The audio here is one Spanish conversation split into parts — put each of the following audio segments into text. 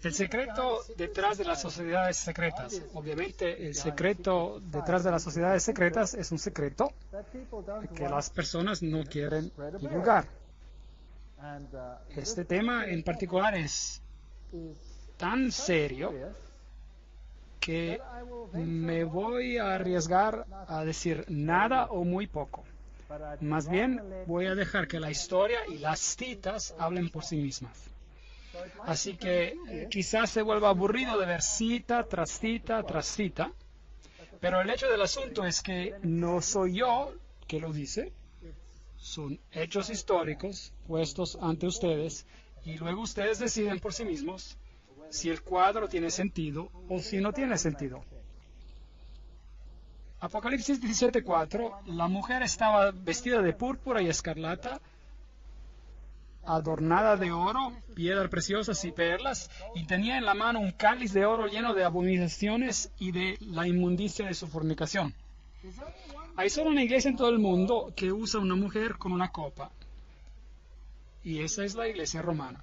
El secreto detrás de las sociedades secretas. Obviamente, el secreto detrás de las sociedades secretas es un secreto que las personas no quieren divulgar. Este tema en particular es tan serio que me voy a arriesgar a decir nada o muy poco. Más bien, voy a dejar que la historia y las citas hablen por sí mismas. Así que quizás se vuelva aburrido de ver cita tras cita tras cita, pero el hecho del asunto es que no soy yo que lo dice, son hechos históricos puestos ante ustedes y luego ustedes deciden por sí mismos si el cuadro tiene sentido o si no tiene sentido. Apocalipsis 17:4, la mujer estaba vestida de púrpura y escarlata, adornada de oro, piedras preciosas y perlas, y tenía en la mano un cáliz de oro lleno de abominaciones y de la inmundicia de su fornicación. Hay solo una iglesia en todo el mundo que usa una mujer con una copa, y esa es la iglesia romana.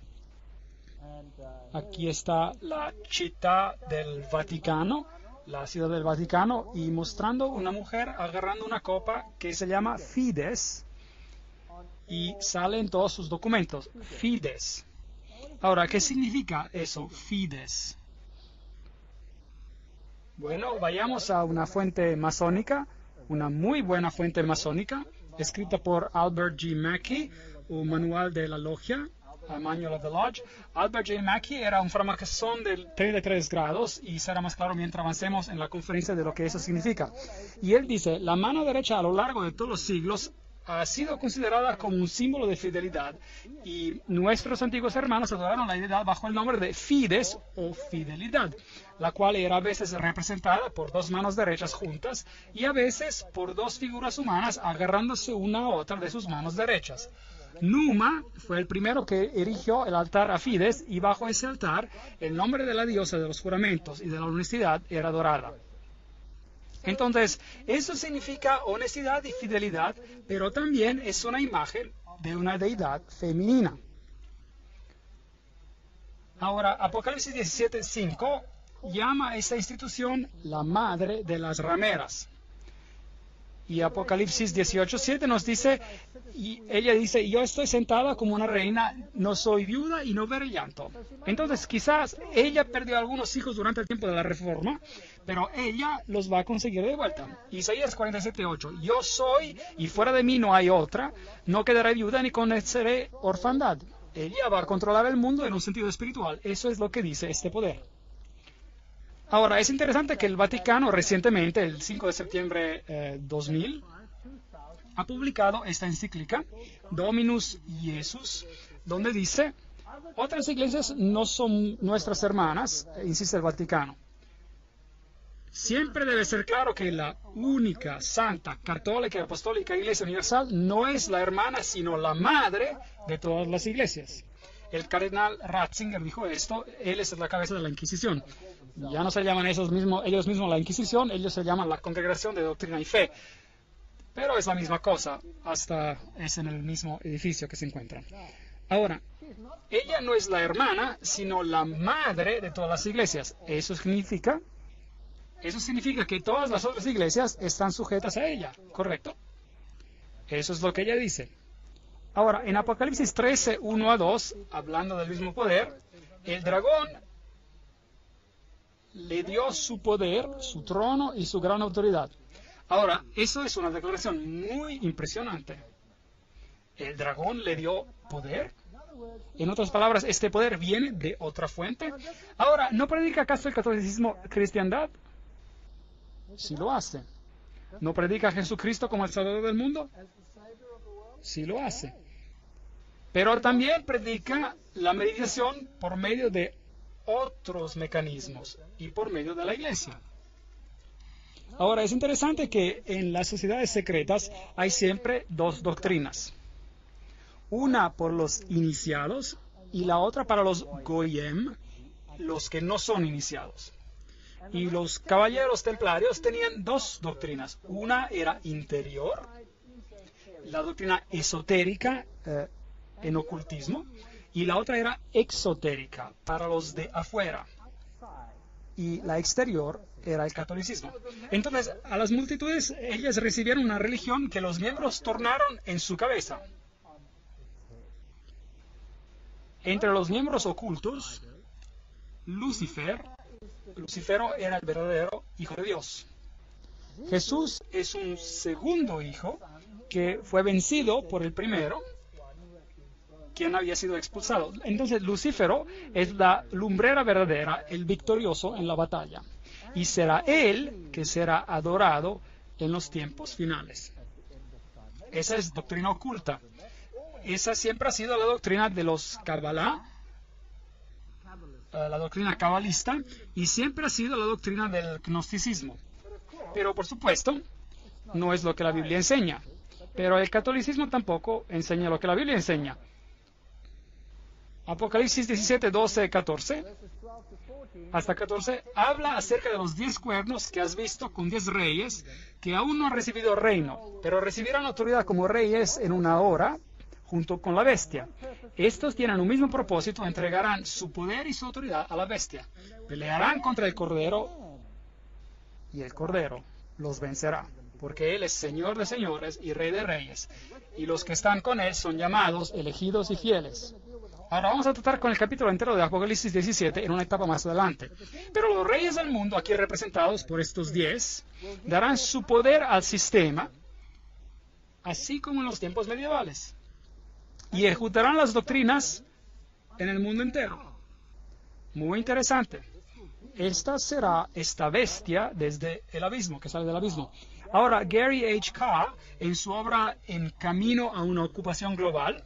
Aquí está la città del Vaticano, la ciudad del Vaticano, y mostrando una mujer agarrando una copa que se llama Fides, y sale en todos sus documentos, Fides. Ahora, ¿qué significa eso, Fides? Bueno, vayamos a una fuente masónica, una muy buena fuente masónica, escrita por Albert G. Mackey, un manual de la logia, a Manual of the Lodge. Albert J. Mackey era un francmasón de 33 grados y será más claro mientras avancemos en la conferencia de lo que eso significa. Y él dice, la mano derecha a lo largo de todos los siglos ha sido considerada como un símbolo de fidelidad y nuestros antiguos hermanos adoraron la deidad bajo el nombre de Fides o fidelidad, la cual era a veces representada por dos manos derechas juntas y a veces por dos figuras humanas agarrándose una a otra de sus manos derechas. Numa fue el primero que erigió el altar a Fides y bajo ese altar el nombre de la diosa de los juramentos y de la honestidad era adorada. Entonces, eso significa honestidad y fidelidad, pero también es una imagen de una deidad femenina. Ahora, Apocalipsis 17:5 llama a esta institución la madre de las rameras. Y Apocalipsis 18:7 nos dice, y ella dice, yo estoy sentada como una reina, no soy viuda y no veré llanto. Entonces quizás ella perdió algunos hijos durante el tiempo de la reforma, pero ella los va a conseguir de vuelta. Isaías 47:8, yo soy y fuera de mí no hay otra, no quedaré viuda ni conoceré orfandad. Ella va a controlar el mundo en un sentido espiritual, eso es lo que dice este poder. Ahora, es interesante que el Vaticano recientemente, el 5 de septiembre 2000, ha publicado esta encíclica, Dominus Iesus, donde dice, otras iglesias no son nuestras hermanas, insiste el Vaticano. Siempre debe ser claro que la única, santa, católica y apostólica Iglesia Universal no es la hermana, sino la madre de todas las iglesias. El cardenal Ratzinger dijo esto, él es la cabeza de la Inquisición. Ya no se llaman ellos mismos la Inquisición, ellos se llaman la Congregación de Doctrina y Fe. Pero es la misma cosa, hasta es en el mismo edificio que se encuentran. Ahora, ella no es la hermana, sino la madre de todas las iglesias. Eso significa que todas las otras iglesias están sujetas a ella, ¿correcto? Eso es lo que ella dice. Ahora, en Apocalipsis 13:1-2, hablando del mismo poder, el dragón le dio su poder, su trono y su gran autoridad. Ahora, eso es una declaración muy impresionante. ¿El dragón le dio poder? En otras palabras, ¿este poder viene de otra fuente? Ahora, ¿no predica acaso el catolicismo cristiandad? Sí lo hace. ¿No predica a Jesucristo como el Salvador del mundo? Sí lo hace. Pero también predica la meditación por medio de otros mecanismos y por medio de la iglesia. Ahora, es interesante que en las sociedades secretas hay siempre dos doctrinas. Una por los iniciados y la otra para los goyim, los que no son iniciados. Y los caballeros templarios tenían dos doctrinas. Una era interior, la doctrina esotérica en ocultismo, y la otra era exotérica, para los de afuera. Y la exterior era el catolicismo. Entonces, a las multitudes, ellas recibieron una religión que los miembros tornaron en su cabeza. Entre los miembros ocultos, Lucifero era el verdadero Hijo de Dios. Jesús es un segundo hijo que fue vencido por el primero, quien había sido expulsado. Entonces, Lucífero es la lumbrera verdadera, el victorioso en la batalla. Y será él que será adorado en los tiempos finales. Esa es doctrina oculta. Esa siempre ha sido la doctrina de los Kabbalah, la doctrina cabalista, y siempre ha sido la doctrina del gnosticismo. Pero, por supuesto, no es lo que la Biblia enseña. Pero el catolicismo tampoco enseña lo que la Biblia enseña. Apocalipsis 17, 12, 14, hasta 14, habla acerca de los 10 cuernos que has visto con 10 reyes que aún no han recibido reino, pero recibirán autoridad como reyes en una hora, junto con la bestia. Estos tienen un mismo propósito, entregarán su poder y su autoridad a la bestia. Pelearán contra el Cordero, y el Cordero los vencerá, porque Él es Señor de señores y Rey de reyes, y los que están con Él son llamados, elegidos y fieles. Ahora vamos a tratar con el capítulo entero de Apocalipsis 17 en una etapa más adelante. Pero los reyes del mundo, aquí representados por estos 10, darán su poder al sistema, así como en los tiempos medievales, y ejecutarán las doctrinas en el mundo entero. Muy interesante. Esta será esta bestia desde el abismo, que sale del abismo. Ahora, Gary H. Carr, en su obra En Camino a una Ocupación Global,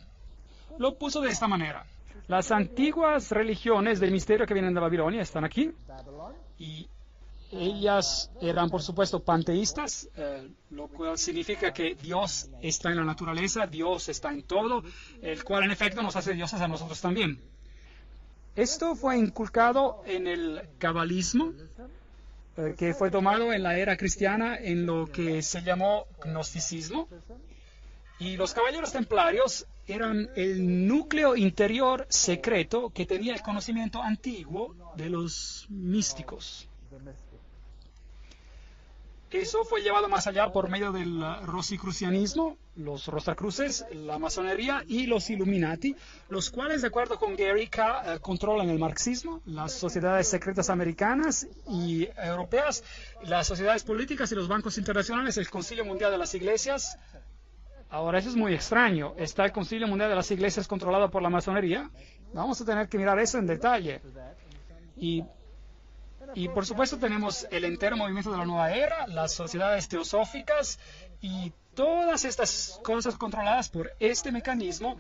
lo puso de esta manera. Las antiguas religiones del misterio que vienen de Babilonia están aquí, y ellas eran, por supuesto, panteístas, lo cual significa que Dios está en la naturaleza, Dios está en todo, el cual en efecto nos hace dioses a nosotros también. Esto fue inculcado en el cabalismo, que fue tomado en la era cristiana en lo que se llamó gnosticismo. Y los caballeros templarios eran el núcleo interior secreto que tenía el conocimiento antiguo de los místicos. Eso fue llevado más allá por medio del rosicrucianismo, los rosacruces, la masonería y los Illuminati, los cuales, de acuerdo con Gary K., controlan el marxismo, las sociedades secretas americanas y europeas, las sociedades políticas y los bancos internacionales, el Concilio Mundial de las Iglesias. Ahora, eso es muy extraño. ¿Está el Concilio Mundial de las Iglesias controlado por la masonería? Vamos a tener que mirar eso en detalle. Y por supuesto tenemos el entero movimiento de la nueva era, las sociedades teosóficas y todas estas cosas controladas por este mecanismo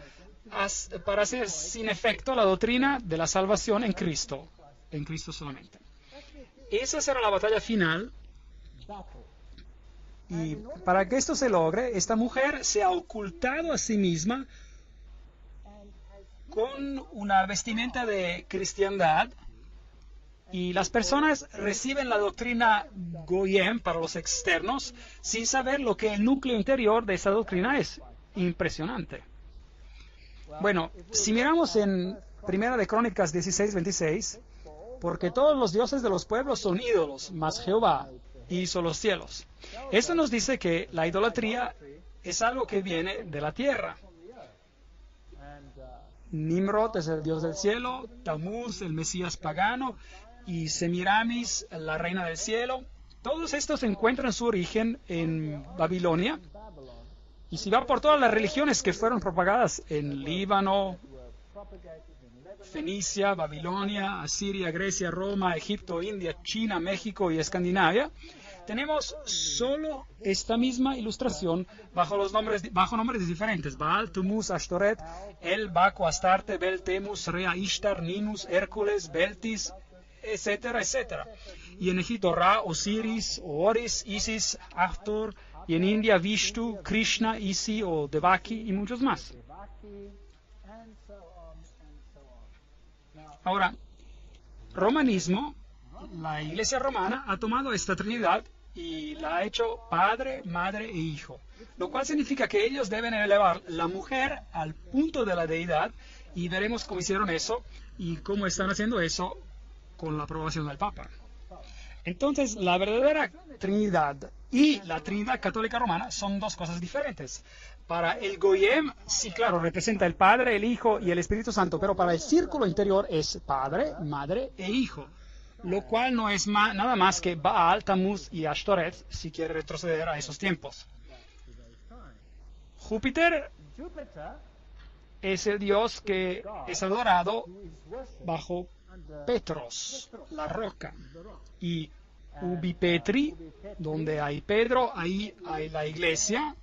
para hacer sin efecto la doctrina de la salvación en Cristo solamente. Esa será la batalla final. Y para que esto se logre, esta mujer se ha ocultado a sí misma con una vestimenta de cristiandad. Y las personas reciben la doctrina Goyim para los externos sin saber lo que el núcleo interior de esa doctrina es. Impresionante. Bueno, si miramos en Primera de Crónicas 16:26, porque todos los dioses de los pueblos son ídolos, mas Jehová hizo los cielos. Esto nos dice que la idolatría es algo que viene de la tierra. Nimrod es el dios del cielo, Tammuz, el Mesías pagano, y Semiramis, la reina del cielo. Todos estos encuentran su origen en Babilonia. Y si va por todas las religiones que fueron propagadas en Líbano, Fenicia, Babilonia, Asiria, Grecia, Roma, Egipto, India, China, México y Escandinavia, tenemos solo esta misma ilustración bajo nombres diferentes: Baal, Tumuz, Ashtoret, El, Baco, Astarte, Bel, Temus, Rea, Ishtar, Ninus, Hércules, Beltis, etcétera, etcétera. Y en Egipto Ra, Osiris, Oris, Isis, Hathor, y en India Vishnu, Krishna, Isi o Devaki y muchos más. Ahora, romanismo, la Iglesia romana ha tomado esta Trinidad y la ha hecho Padre, Madre e Hijo, lo cual significa que ellos deben elevar la mujer al punto de la deidad y veremos cómo hicieron eso y cómo están haciendo eso con la aprobación del Papa. Entonces, la verdadera Trinidad y la Trinidad católica romana son dos cosas diferentes. Para el Goyim, sí, claro, representa el Padre, el Hijo y el Espíritu Santo, pero para el círculo interior es Padre, Madre e Hijo, lo cual no es nada más que Baal, Tammuz y Ashtoreth, si quiere retroceder a esos tiempos. Júpiter es el dios que es adorado bajo Petros, la roca, y Ubi Petri, donde hay Pedro, ahí hay la iglesia.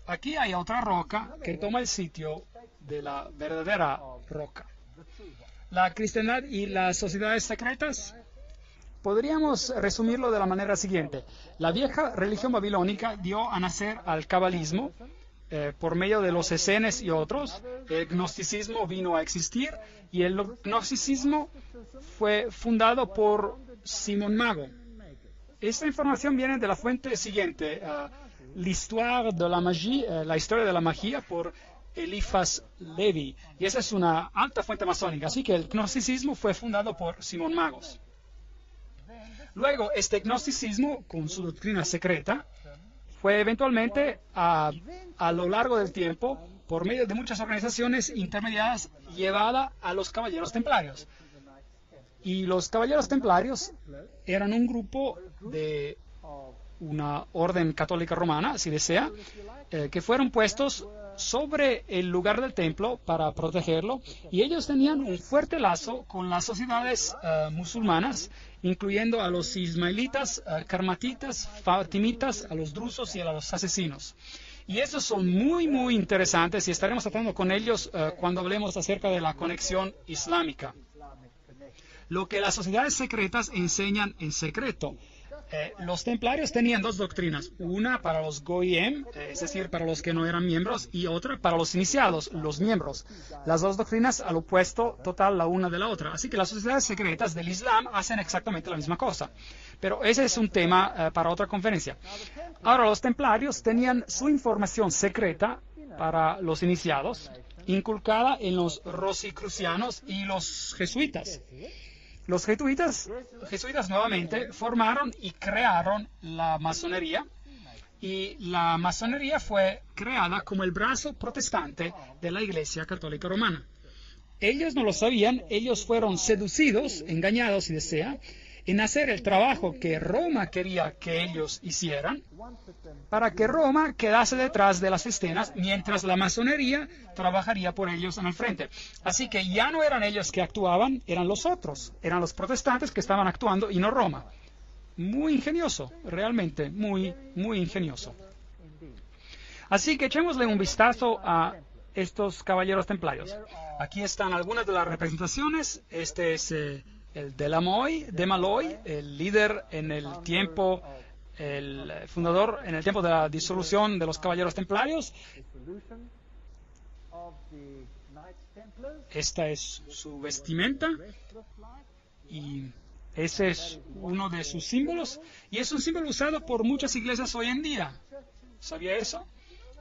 Aquí hay otra roca que toma el sitio de la verdadera roca. La cristiandad y las sociedades secretas, podríamos resumirlo de la manera siguiente. La vieja religión babilónica dio a nacer al cabalismo por medio de los esenes y otros. El gnosticismo vino a existir y el gnosticismo fue fundado por Simón Mago. Esta información viene de la fuente siguiente, l'histoire de la magie, la historia de la magia por Eliphas Levi. Y esa es una alta fuente masónica, así que el gnosticismo fue fundado por Simón Magos. Luego, este gnosticismo, con su doctrina secreta, fue eventualmente, a lo largo del tiempo, por medio de muchas organizaciones intermediadas, llevada a los caballeros templarios. Y los caballeros templarios eran un grupo de una orden católica romana, si desea, que fueron puestos sobre el lugar del templo para protegerlo, y ellos tenían un fuerte lazo con las sociedades musulmanas, incluyendo a los ismaelitas, carmatitas, fatimitas, a los drusos y a los asesinos. Y esos son muy, muy interesantes y estaremos tratando con ellos cuando hablemos acerca de la conexión islámica. Lo que las sociedades secretas enseñan en secreto. Los templarios tenían dos doctrinas, una para los Goyim, es decir, para los que no eran miembros, y otra para los iniciados, los miembros. Las dos doctrinas al opuesto total la una de la otra. Así que las sociedades secretas del Islam hacen exactamente la misma cosa. Pero ese es un tema para otra conferencia. Ahora, los templarios tenían su información secreta para los iniciados, inculcada en los rosicrucianos y los jesuitas. Los jesuitas nuevamente formaron y crearon la masonería, y la masonería fue creada como el brazo protestante de la Iglesia Católica Romana. Ellos no lo sabían, ellos fueron seducidos, engañados si desea, en hacer el trabajo que Roma quería que ellos hicieran, para que Roma quedase detrás de las escenas, mientras la masonería trabajaría por ellos en el frente. Así que ya no eran ellos que actuaban, eran los otros, eran los protestantes que estaban actuando y no Roma. Muy ingenioso, realmente muy, muy ingenioso. Así que echémosle un vistazo a estos caballeros templarios. Aquí están algunas de las representaciones. Este es el de Maloy, el líder en el tiempo, el fundador en el tiempo de la disolución de los caballeros templarios. Esta es su vestimenta y ese es uno de sus símbolos, y es un símbolo usado por muchas iglesias hoy en día. ¿Sabía eso?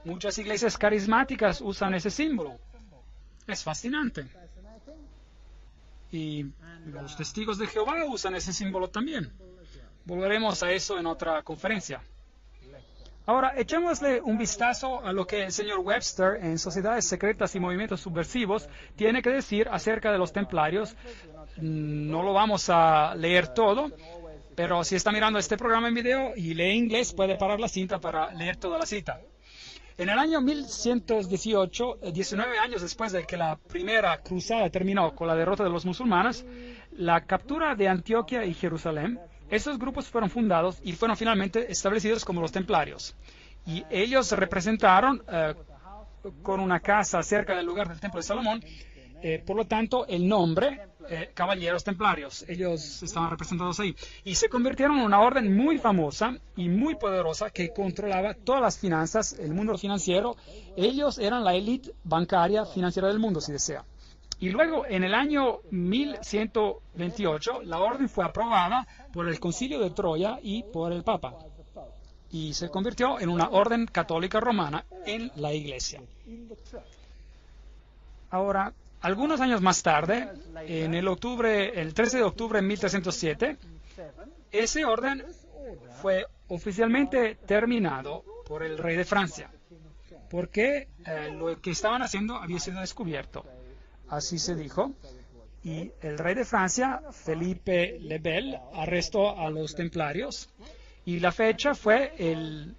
Muchas iglesias carismáticas usan ese símbolo. Es fascinante. Y los testigos de Jehová usan ese símbolo también. Volveremos a eso en otra conferencia. Ahora, echémosle un vistazo a lo que el señor Webster en Sociedades Secretas y Movimientos Subversivos tiene que decir acerca de los templarios. No lo vamos a leer todo, pero si está mirando este programa en video y lee inglés, puede parar la cinta para leer toda la cita. En el año 1118, 19 años después de que la primera cruzada terminó con la derrota de los musulmanes, la captura de Antioquia y Jerusalén, estos grupos fueron fundados y fueron finalmente establecidos como los templarios. Y ellos representaron con una casa cerca del lugar del Templo de Salomón, por lo tanto, el nombre, Caballeros Templarios. Ellos estaban representados ahí. Y se convirtieron en una orden muy famosa y muy poderosa que controlaba todas las finanzas, el mundo financiero. Ellos eran la élite bancaria financiera del mundo, si desea. Y luego, en el año 1128, la orden fue aprobada por el Concilio de Troya y por el Papa. Y se convirtió en una orden católica romana en la Iglesia. Ahora, algunos años más tarde, en el 13 de octubre de 1307, ese orden fue oficialmente terminado por el rey de Francia, porque lo que estaban haciendo había sido descubierto. Así se dijo. Y el rey de Francia, Felipe le Bel, arrestó a los templarios y la fecha fue el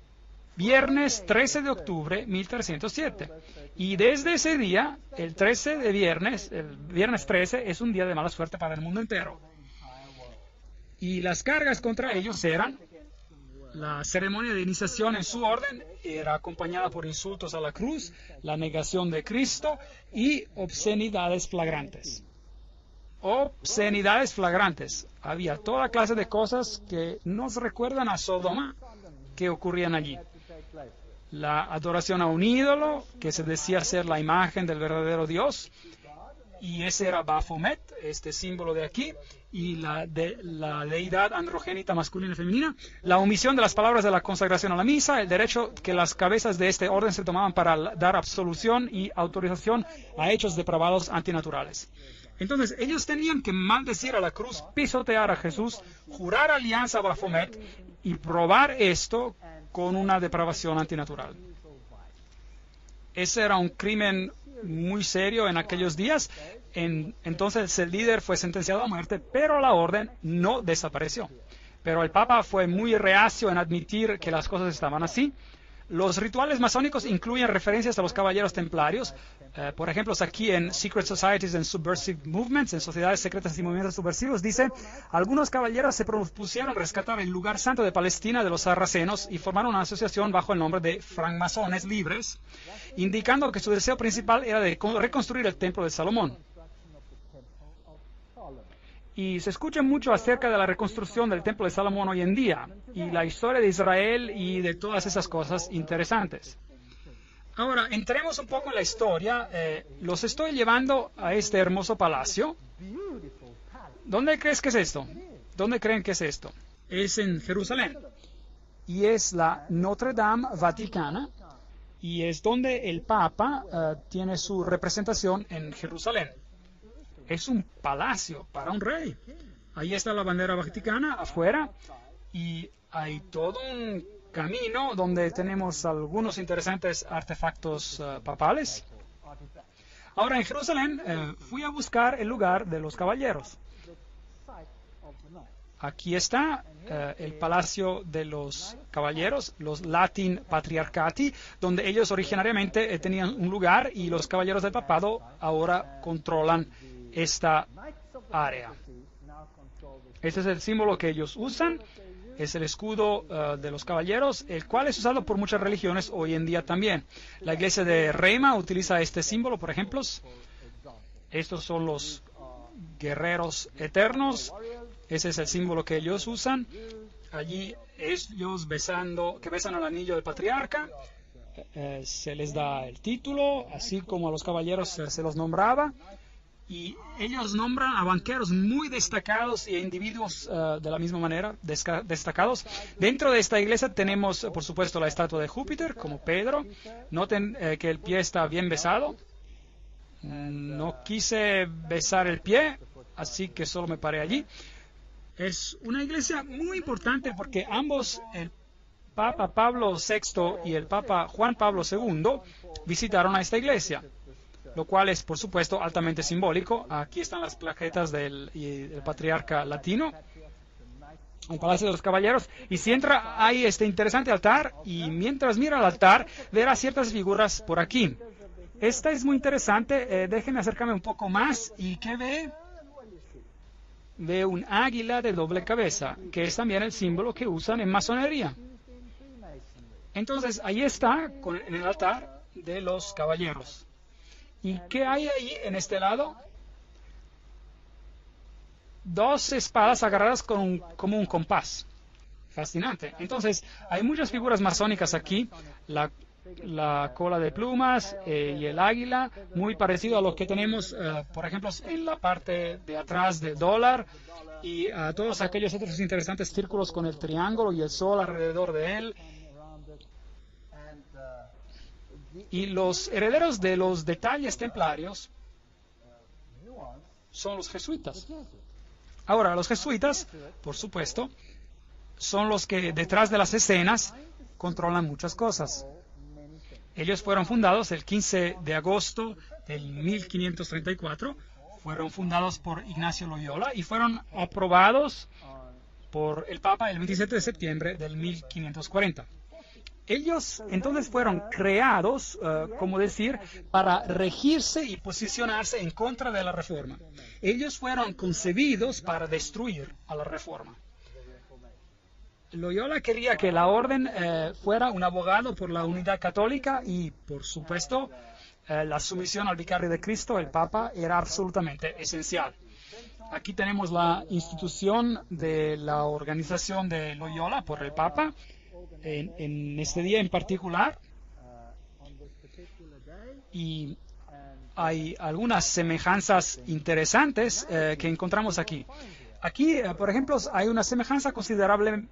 viernes 13 de octubre de 1307. Y desde ese día, el viernes 13, es un día de mala suerte para el mundo entero. Y las cargas contra ellos eran: la ceremonia de iniciación en su orden era acompañada por insultos a la cruz, la negación de Cristo y obscenidades flagrantes. Obscenidades flagrantes. Había toda clase de cosas que nos recuerdan a Sodoma que ocurrían allí. La adoración a un ídolo que se decía ser la imagen del verdadero Dios, y ese era Baphomet, este símbolo de aquí, y la deidad androgénita masculina y femenina, la omisión de las palabras de la consagración a la misa, el derecho que las cabezas de este orden se tomaban para dar absolución y autorización a hechos depravados antinaturales. Entonces, ellos tenían que maldecir a la cruz, pisotear a Jesús, jurar alianza a Baphomet y probar esto con una depravación antinatural. Ese era un crimen muy serio en aquellos días. Entonces el líder fue sentenciado a muerte, pero la orden no desapareció. Pero el Papa fue muy reacio en admitir que las cosas estaban así. Los rituales masónicos incluyen referencias a los caballeros templarios. Por ejemplo, aquí en Secret Societies and Subversive Movements, en sociedades secretas y movimientos subversivos, dice: algunos caballeros se propusieron rescatar el lugar santo de Palestina de los sarracenos y formaron una asociación bajo el nombre de francmasones libres, indicando que su deseo principal era de reconstruir el templo de Salomón. Y se escucha mucho acerca de la reconstrucción del templo de Salomón hoy en día, y la historia de Israel y de todas esas cosas interesantes. Ahora, entremos un poco en la historia. Los estoy llevando a este hermoso palacio. ¿Dónde crees que es esto? ¿Dónde creen que es esto? Es en Jerusalén. Y es la Notre Dame Vaticana. Y es donde el Papa tiene su representación en Jerusalén. Es un palacio para un rey. Ahí está la bandera vaticana afuera y hay todo un camino donde tenemos algunos interesantes artefactos papales. Ahora en Jerusalén fui a buscar el lugar de los caballeros. Aquí está el palacio de los caballeros, los Latin Patriarchati, donde ellos originariamente tenían un lugar y los caballeros del papado ahora controlan esta área. Este es el símbolo que ellos usan, es el escudo de los caballeros, el cual es usado por muchas religiones hoy en día también. La iglesia de Reima utiliza este símbolo, por ejemplo. Estos son los guerreros eternos, ese es el símbolo que ellos usan. Allí ellos besan el anillo del patriarca, se les da el título, así como a los caballeros se los nombraba. Y ellos nombran a banqueros muy destacados y a individuos de la misma manera destacados. Dentro de esta iglesia tenemos, por supuesto, la estatua de Júpiter, como Pedro. Noten que el pie está bien besado. No quise besar el pie, así que solo me paré allí. Es una iglesia muy importante porque ambos, el Papa Pablo VI y el Papa Juan Pablo II, visitaron a esta iglesia, lo cual es, por supuesto, altamente simbólico. Aquí están las plaquetas del patriarca latino, el Palacio de los Caballeros, y si entra, hay este interesante altar, y mientras mira el altar, verá ciertas figuras por aquí. Esta es muy interesante, déjenme acercarme un poco más, ¿y qué ve? Ve un águila de doble cabeza, que es también el símbolo que usan en masonería. Entonces, ahí está, en el altar de los caballeros. ¿Y qué hay ahí en este lado? Dos espadas agarradas como un compás. Fascinante. Entonces, hay muchas figuras masónicas aquí. La cola de plumas y el águila, muy parecido a lo que tenemos, por ejemplo, en la parte de atrás del dólar, y a todos aquellos otros interesantes círculos con el triángulo y el sol alrededor de él. Y los herederos de los detalles templarios son los jesuitas. Ahora, los jesuitas, por supuesto, son los que detrás de las escenas controlan muchas cosas. Ellos fueron fundados el 15 de agosto del 1534, fueron fundados por Ignacio Loyola y fueron aprobados por el Papa el 27 de septiembre del 1540. Ellos entonces fueron creados, como decir, para regirse y posicionarse en contra de la reforma. Ellos fueron concebidos para destruir a la reforma. Loyola quería que la orden fuera un abogado por la unidad católica y, por supuesto, la sumisión al vicario de Cristo, el Papa, era absolutamente esencial. Aquí tenemos la institución de la organización de Loyola por el Papa. En este día en particular, y hay algunas semejanzas interesantes que encontramos aquí. Aquí, por ejemplo, hay una semejanza considerable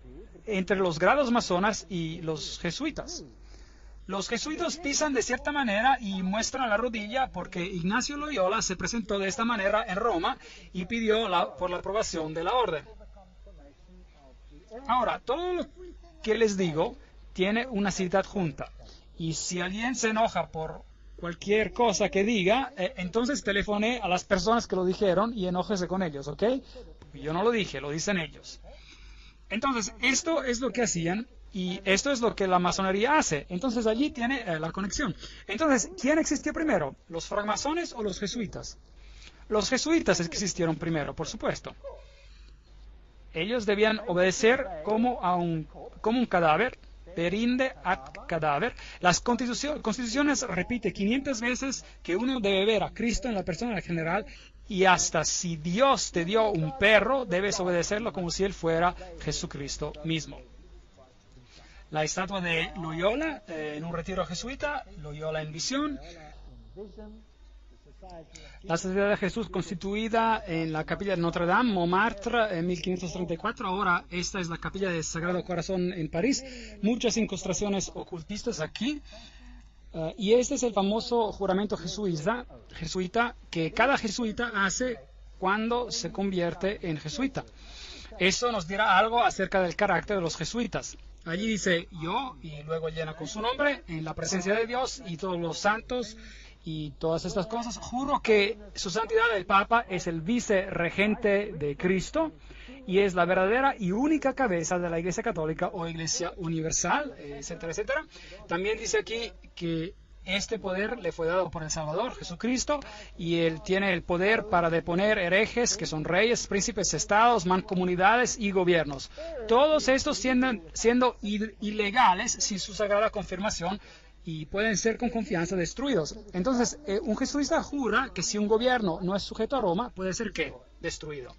entre los grados masonas y los jesuitas. Los jesuitas pisan de cierta manera y muestran la rodilla porque Ignacio Loyola se presentó de esta manera en Roma y pidió por la aprobación de la orden. Ahora, todo lo que les digo tiene una cita adjunta. Y si alguien se enoja por cualquier cosa que diga, entonces telefone a las personas que lo dijeron y enójese con ellos, ¿ok? Yo no lo dije, lo dicen ellos. Entonces, esto es lo que hacían y esto es lo que la masonería hace. Entonces, allí tiene la conexión. Entonces, ¿quién existió primero? ¿Los francmasones o los jesuitas? Los jesuitas existieron primero, por supuesto. Ellos debían obedecer como un cadáver, perinde ad cadáver. Las constituciones repite 500 veces que uno debe ver a Cristo en la persona del general y hasta si Dios te dio un perro, debes obedecerlo como si él fuera Jesucristo mismo. La estatua de Loyola en un retiro jesuita, Loyola en visión. La Sociedad de Jesús constituida en la capilla de Notre Dame, Montmartre, en 1534. Ahora esta es la capilla del Sagrado Corazón en París. Muchas incrustaciones ocultistas aquí. Y este es el famoso juramento jesuita que cada jesuita hace cuando se convierte en jesuita. Eso nos dirá algo acerca del carácter de los jesuitas. Allí dice yo y luego llena con su nombre en la presencia de Dios y todos los santos y todas estas cosas. Juro que su santidad el Papa es el vicerregente de Cristo y es la verdadera y única cabeza de la Iglesia Católica o Iglesia Universal, etcétera, etcétera. También dice aquí que este poder le fue dado por el Salvador, Jesucristo, y él tiene el poder para deponer herejes que son reyes, príncipes, estados, mancomunidades y gobiernos. Todos estos siendo ilegales sin su sagrada confirmación y pueden ser con confianza destruidos. Entonces, un jesuita jura que si un gobierno no es sujeto a Roma, puede ser ¿qué? Destruido.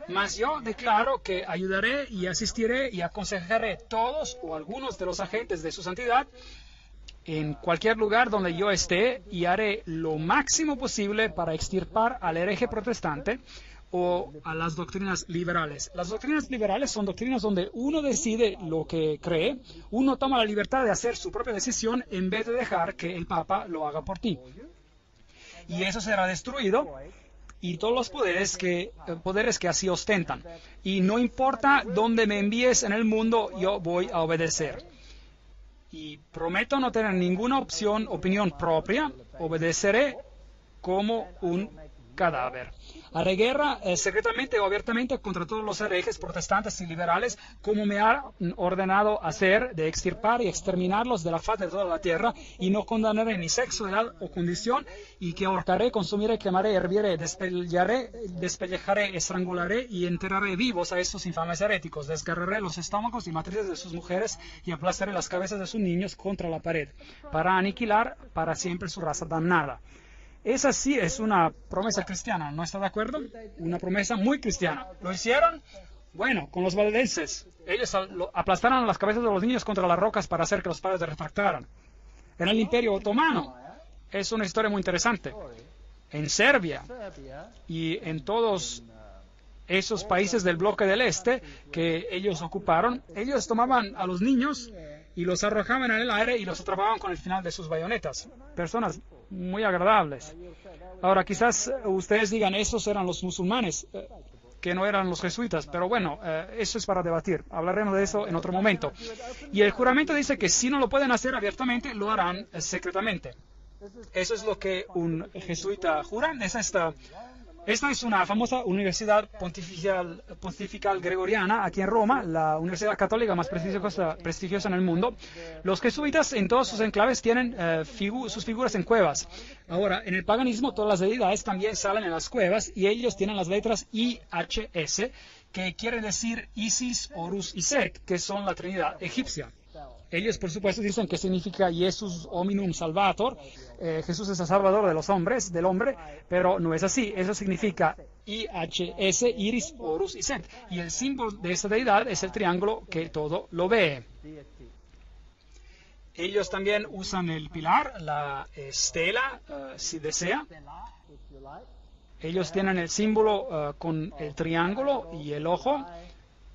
Mas yo declaro que ayudaré y asistiré y aconsejaré todos o algunos de los agentes de su santidad en cualquier lugar donde yo esté y haré lo máximo posible para extirpar al hereje protestante o a las doctrinas liberales. Las doctrinas liberales son doctrinas donde uno decide lo que cree, uno toma la libertad de hacer su propia decisión en vez de dejar que el Papa lo haga por ti. Y eso será destruido y todos los poderes que así ostentan. Y no importa dónde me envíes en el mundo, yo voy a obedecer. Y prometo no tener ninguna opinión propia, obedeceré como un cadáver. Haré guerra secretamente o abiertamente contra todos los herejes protestantes y liberales, como me ha ordenado hacer, de extirpar y exterminarlos de la faz de toda la tierra, y no condenaré ni sexo, edad o condición, y que ahorcaré, consumiré, quemaré, herviré, despellejaré, estrangularé y enterraré vivos a estos infames heréticos, desgarraré los estómagos y matrices de sus mujeres y aplastaré las cabezas de sus niños contra la pared, para aniquilar para siempre su raza damnada. Esa sí es una promesa cristiana, ¿no está de acuerdo? Una promesa muy cristiana. ¿Lo hicieron? Bueno, con los valdenses. Ellos aplastaron las cabezas de los niños contra las rocas para hacer que los padres refractaran. En el Imperio Otomano es una historia muy interesante. En Serbia y en todos esos países del bloque del este que ellos ocuparon, ellos tomaban a los niños y los arrojaban en el aire y los atrapaban con el final de sus bayonetas. Personas muy agradables. Ahora, quizás ustedes digan, esos eran los musulmanes, que no eran los jesuitas, pero bueno, eso es para debatir. Hablaremos de eso en otro momento. Y el juramento dice que si no lo pueden hacer abiertamente, lo harán secretamente. Eso es lo que un jesuita jura. Esta es una famosa universidad pontifical gregoriana aquí en Roma, la universidad católica más prestigiosa en el mundo. Los jesuitas en todos sus enclaves tienen sus figuras en cuevas. Ahora, en el paganismo todas las deidades también salen en las cuevas y ellos tienen las letras IHS, que quiere decir Isis, Horus y Set, que son la Trinidad egipcia. Ellos, por supuesto, dicen que significa Jesus hominum salvator, Jesús es el salvador de los hombres, del hombre, pero no es así. Eso significa IHS, Iris, Horus y Set. Y el símbolo de esta deidad es el triángulo que todo lo ve. Ellos también usan el pilar, la estela, si desea. Ellos tienen el símbolo con el triángulo y el ojo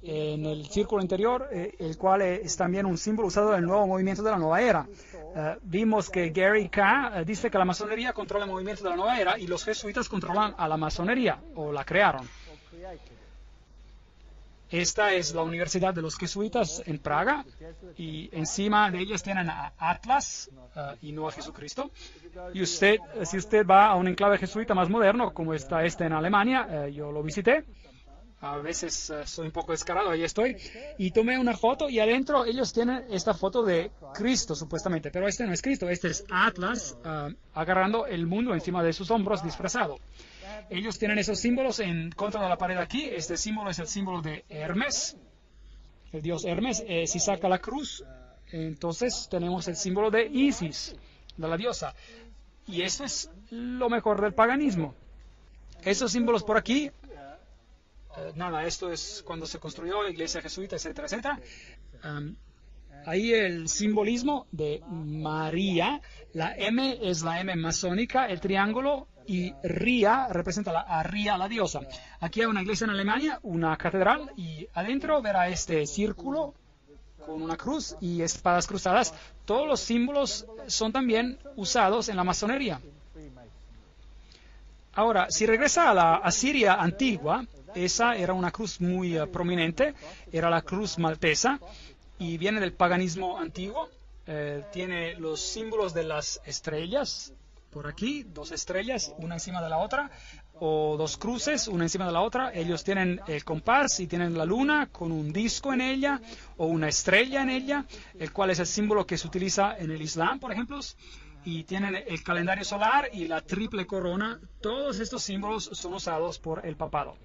en el círculo interior, el cual es también un símbolo usado del nuevo movimiento de la nueva era. Vimos que Gary K. Dice que la masonería controla el movimiento de la nueva era y los jesuitas controlan a la masonería, o la crearon. Esta es la Universidad de los Jesuitas en Praga, y encima de ellas tienen a Atlas y no a Jesucristo. Y si usted va a un enclave jesuita más moderno, como está en Alemania, yo lo visité. A veces soy un poco descarado, ahí estoy. Y tomé una foto y adentro ellos tienen esta foto de Cristo, supuestamente. Pero este no es Cristo, este es Atlas agarrando el mundo encima de sus hombros disfrazado. Ellos tienen esos símbolos en contra de la pared aquí. Este símbolo es el símbolo de Hermes, el dios Hermes. Si saca la cruz, entonces tenemos el símbolo de Isis, de la diosa. Y esto es lo mejor del paganismo. Esos símbolos por aquí... esto es cuando se construyó la iglesia jesuita, etcétera, etcétera. Ahí el simbolismo de María, la M es la M masónica, el triángulo, y Ría representa a Ría, la diosa. Aquí hay una iglesia en Alemania, una catedral, y adentro verá este círculo con una cruz y espadas cruzadas. Todos los símbolos son también usados en la masonería. Ahora, si regresa a la Asiria antigua, esa era una cruz muy prominente, era la cruz maltesa, y viene del paganismo antiguo. Tiene los símbolos de las estrellas, por aquí, dos estrellas, una encima de la otra, o dos cruces, una encima de la otra. Ellos tienen el compás y tienen la luna con un disco en ella, o una estrella en ella, el cual es el símbolo que se utiliza en el Islam, por ejemplo. Y tienen el calendario solar y la triple corona. Todos estos símbolos son usados por el papado.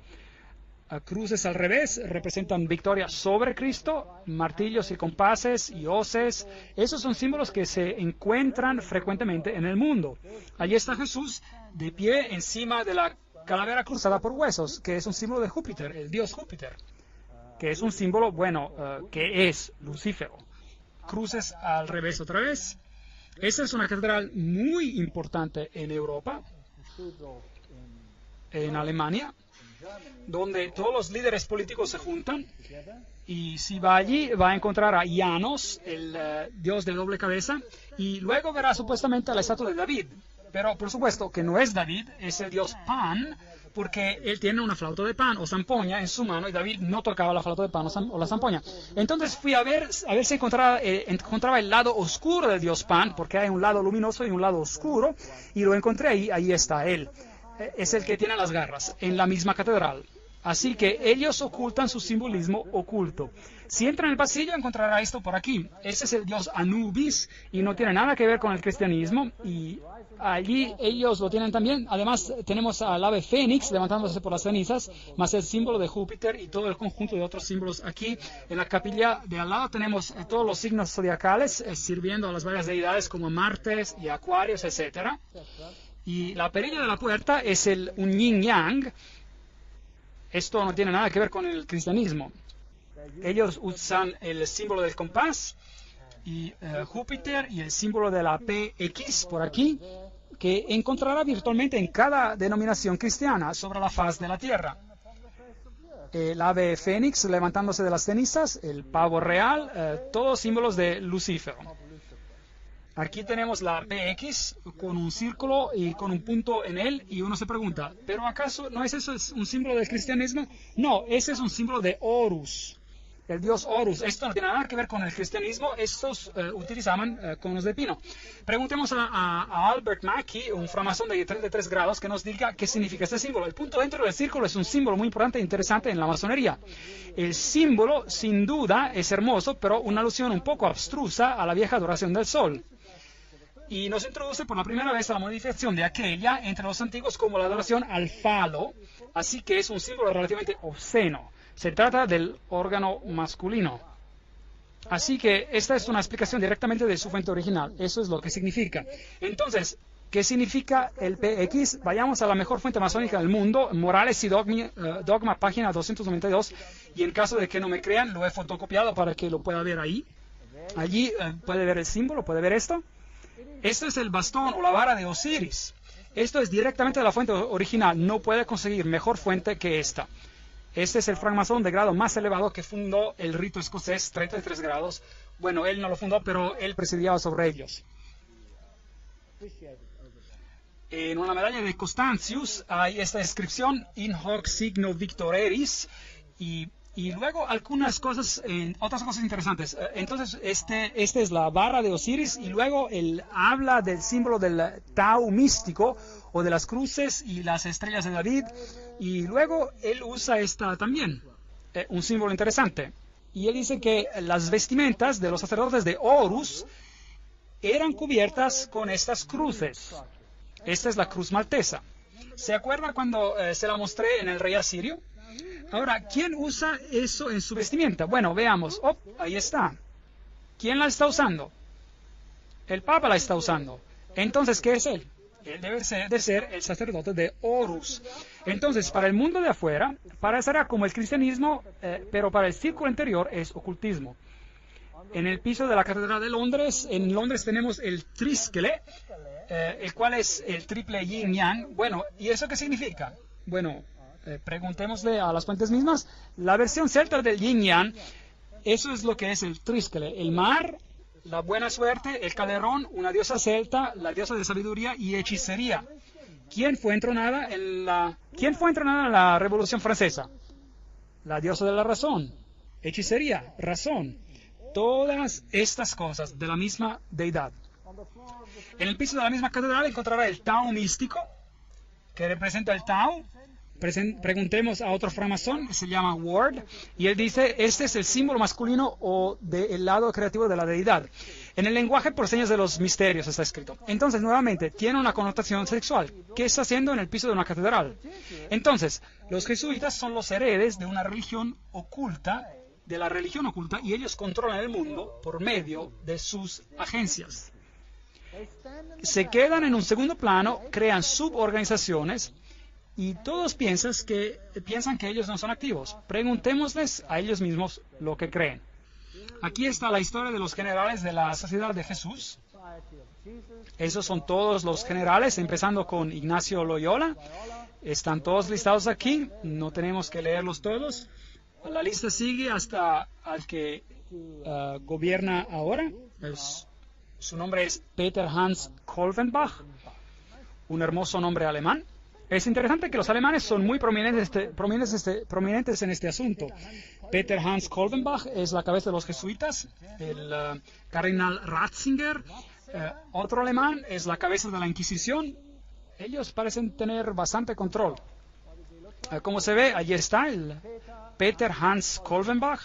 Cruces al revés representan victoria sobre Cristo, martillos y compases y hoces. Esos son símbolos que se encuentran frecuentemente en el mundo. Allí está Jesús de pie encima de la calavera cruzada por huesos, que es un símbolo de Júpiter, el dios Júpiter, que es un símbolo, que es Lucífero. Cruces al revés otra vez. Esta es una catedral muy importante en Europa, en Alemania, donde todos los líderes políticos se juntan, y si va allí va a encontrar a Janos, el dios de doble cabeza, y luego verá supuestamente a la estatua de David, pero por supuesto que no es David, es el dios Pan, porque él tiene una flauta de pan o zampoña en su mano, y David no tocaba la flauta de pan o la zampoña. Entonces fui a ver si encontraba el lado oscuro del dios Pan, porque hay un lado luminoso y un lado oscuro, y lo encontré ahí está él. Es el que tiene las garras, en la misma catedral. Así que ellos ocultan su simbolismo oculto. Si entra en el pasillo encontrará esto por aquí. Ese es el dios Anubis y no tiene nada que ver con el cristianismo. Y allí ellos lo tienen también. Además tenemos al ave Fénix levantándose por las cenizas, más el símbolo de Júpiter y todo el conjunto de otros símbolos aquí. En la capilla de al lado tenemos todos los signos zodiacales sirviendo a las varias deidades como Martes y Acuarios, etcétera. Y la perilla de la puerta es un yin yang. Esto no tiene nada que ver con el cristianismo. Ellos usan el símbolo del compás y Júpiter y el símbolo de la PX por aquí, que encontrará virtualmente en cada denominación cristiana sobre la faz de la tierra. El ave fénix levantándose de las cenizas, el pavo real, todos símbolos de Lucífero. Aquí tenemos la PX con un círculo y con un punto en él y uno se pregunta, ¿pero acaso no es eso es un símbolo del cristianismo? No, ese es un símbolo de Horus, el dios Horus. Esto no tiene nada que ver con el cristianismo, estos utilizaban conos de pino. Preguntemos a Albert Mackey, un framasón de 33 grados, que nos diga qué significa este símbolo. El punto dentro del círculo es un símbolo muy importante e interesante en la masonería. El símbolo, sin duda, es hermoso, pero una alusión un poco abstrusa a la vieja adoración del sol. Y nos introduce por la primera vez a la modificación de aquella entre los antiguos como la adoración al falo, así que es un símbolo relativamente obsceno. Se trata del órgano masculino. Así que esta es una explicación directamente de su fuente original. Eso es lo que significa. Entonces, ¿qué significa el PX? Vayamos a la mejor fuente masónica del mundo, Morales y Dogma, página 292. Y en caso de que no me crean, lo he fotocopiado para que lo pueda ver ahí. Allí puede ver el símbolo, puede ver esto. Esto es el bastón o la vara de Osiris. Esto es directamente de la fuente original. No puede conseguir mejor fuente que esta. Este es el francmasón de grado más elevado que fundó el rito escocés, 33 grados. Bueno, él no lo fundó, pero él presidiaba sobre ellos. En una medalla de Constantius hay esta inscripción, In hoc signo victoreris, y luego algunas cosas, otras cosas interesantes. Entonces, este es la barra de Osiris, y luego él habla del símbolo del Tau místico, o de las cruces y las estrellas de David, y luego él usa esta también, un símbolo interesante. Y él dice que las vestimentas de los sacerdotes de Horus eran cubiertas con estas cruces. Esta es la cruz maltesa. ¿Se acuerda cuando se la mostré en el rey asirio? Ahora, ¿quién usa eso en su vestimenta? Bueno, veamos. Oh, ahí está. ¿Quién la está usando? El Papa la está usando. Entonces, ¿qué es él? Él debe de ser el sacerdote de Horus. Entonces, para el mundo de afuera, parecerá como el cristianismo, pero para el círculo interior es ocultismo. En el piso de la Catedral de Londres, en Londres tenemos el trísquele, el cual es el triple yin-yang. Bueno, ¿y eso qué significa? Bueno, preguntémosle a las fuentes mismas. La versión celta del yin-yang, eso es lo que es el trísquele. El mar, la buena suerte, el calderón, una diosa celta, la diosa de sabiduría y hechicería. ¿Quién fue entronada en la Revolución Francesa? La diosa de la razón, hechicería, razón. Todas estas cosas de la misma deidad. En el piso de la misma catedral encontrará el Tao místico, que representa el Tao. Preguntemos a otro framasón, se llama Ward, y él dice, este es el símbolo masculino o del lado creativo de la deidad. En el lenguaje por señas de los misterios está escrito. Entonces, nuevamente, tiene una connotación sexual. ¿Qué está haciendo en el piso de una catedral? Entonces, los jesuitas son los heredes de una religión oculta, y ellos controlan el mundo por medio de sus agencias. Se quedan en un segundo plano, crean suborganizaciones, y todos piensan que ellos no son activos. Preguntémosles a ellos mismos lo que creen. Aquí está la historia de los generales de la Sociedad de Jesús. Esos son todos los generales, empezando con Ignacio Loyola. Están todos listados aquí, no tenemos que leerlos todos. La lista sigue hasta al que gobierna ahora. Su nombre es Peter Hans Kolvenbach, un hermoso nombre alemán. Es interesante que los alemanes son muy prominentes en este asunto. Peter Hans Kolvenbach es la cabeza de los jesuitas, el cardenal Ratzinger, otro alemán, es la cabeza de la Inquisición. Ellos parecen tener bastante control. Como se ve, allí está el Peter Hans Kolvenbach.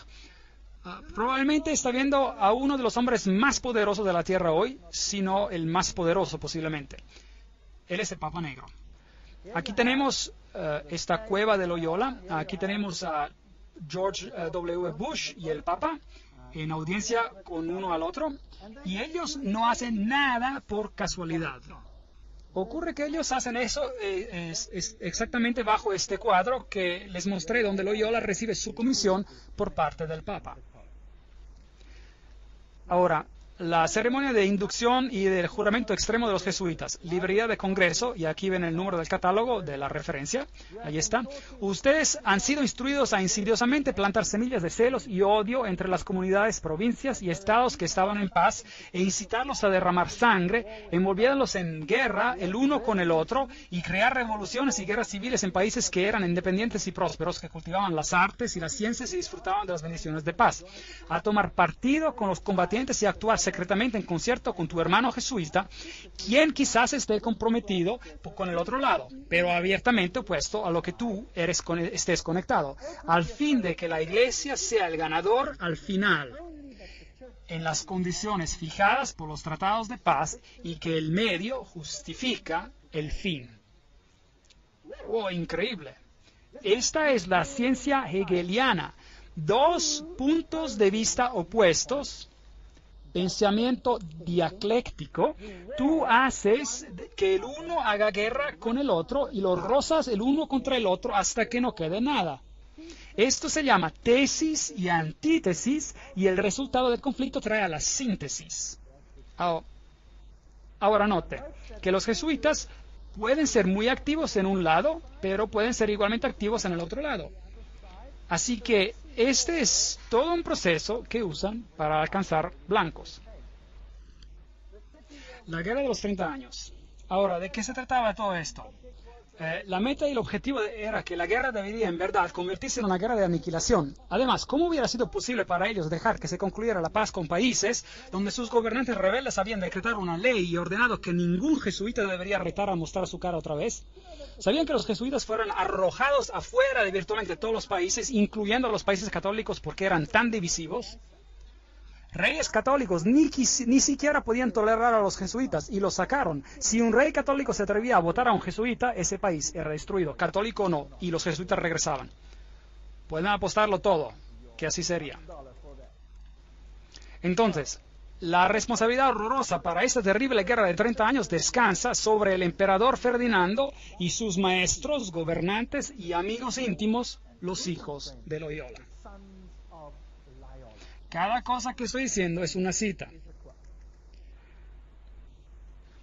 Probablemente está viendo a uno de los hombres más poderosos de la Tierra hoy, si no el más poderoso posiblemente. Él es el Papa Negro. Aquí tenemos esta cueva de Loyola. Aquí tenemos a George W. Bush y el Papa en audiencia con uno al otro. Y ellos no hacen nada por casualidad. Ocurre que ellos hacen eso es exactamente bajo este cuadro que les mostré, donde Loyola recibe su comisión por parte del Papa. Ahora, la ceremonia de inducción y del juramento extremo de los jesuitas, librería de congreso, y aquí ven el número del catálogo de la referencia, ahí está. Ustedes han sido instruidos a insidiosamente plantar semillas de celos y odio entre las comunidades, provincias y estados que estaban en paz e incitarlos a derramar sangre, envolviéndolos en guerra el uno con el otro y crear revoluciones y guerras civiles en países que eran independientes y prósperos, que cultivaban las artes y las ciencias y disfrutaban de las bendiciones de paz. A tomar partido con los combatientes y actuar secretamente en concierto con tu hermano jesuita, quien quizás esté comprometido con el otro lado, pero abiertamente opuesto a lo que tú estés conectado, al fin de que la iglesia sea el ganador al final, en las condiciones fijadas por los tratados de paz, y que el medio justifica el fin. ¡Oh, increíble! Esta es la ciencia hegeliana. Dos puntos de vista opuestos, pensamiento dialéctico. Tú haces que el uno haga guerra con el otro y los rozas el uno contra el otro hasta que no quede nada. Esto se llama tesis y antítesis, y el resultado del conflicto trae a la síntesis. Ahora note que los jesuitas pueden ser muy activos en un lado, pero pueden ser igualmente activos en el otro lado. Así que este es todo un proceso que usan para alcanzar blancos. La guerra de los 30 años. Ahora, ¿de qué se trataba todo esto? La meta y el objetivo era que la guerra debería en verdad convertirse en una guerra de aniquilación. Además, ¿cómo hubiera sido posible para ellos dejar que se concluyera la paz con países donde sus gobernantes rebeldes habían decretado una ley y ordenado que ningún jesuita debería retar a mostrar su cara otra vez? ¿Sabían que los jesuitas fueron arrojados afuera de virtualmente todos los países, incluyendo a los países católicos, porque eran tan divisivos? Reyes católicos ni siquiera podían tolerar a los jesuitas y los sacaron. Si un rey católico se atrevía a votar a un jesuita, ese país era destruido, católico o no, y los jesuitas regresaban. Pueden apostarlo todo, que así sería. Entonces, la responsabilidad horrorosa para esta terrible guerra de 30 años descansa sobre el emperador Ferdinando y sus maestros, gobernantes y amigos íntimos, los hijos de Loyola. Cada cosa que estoy diciendo es una cita.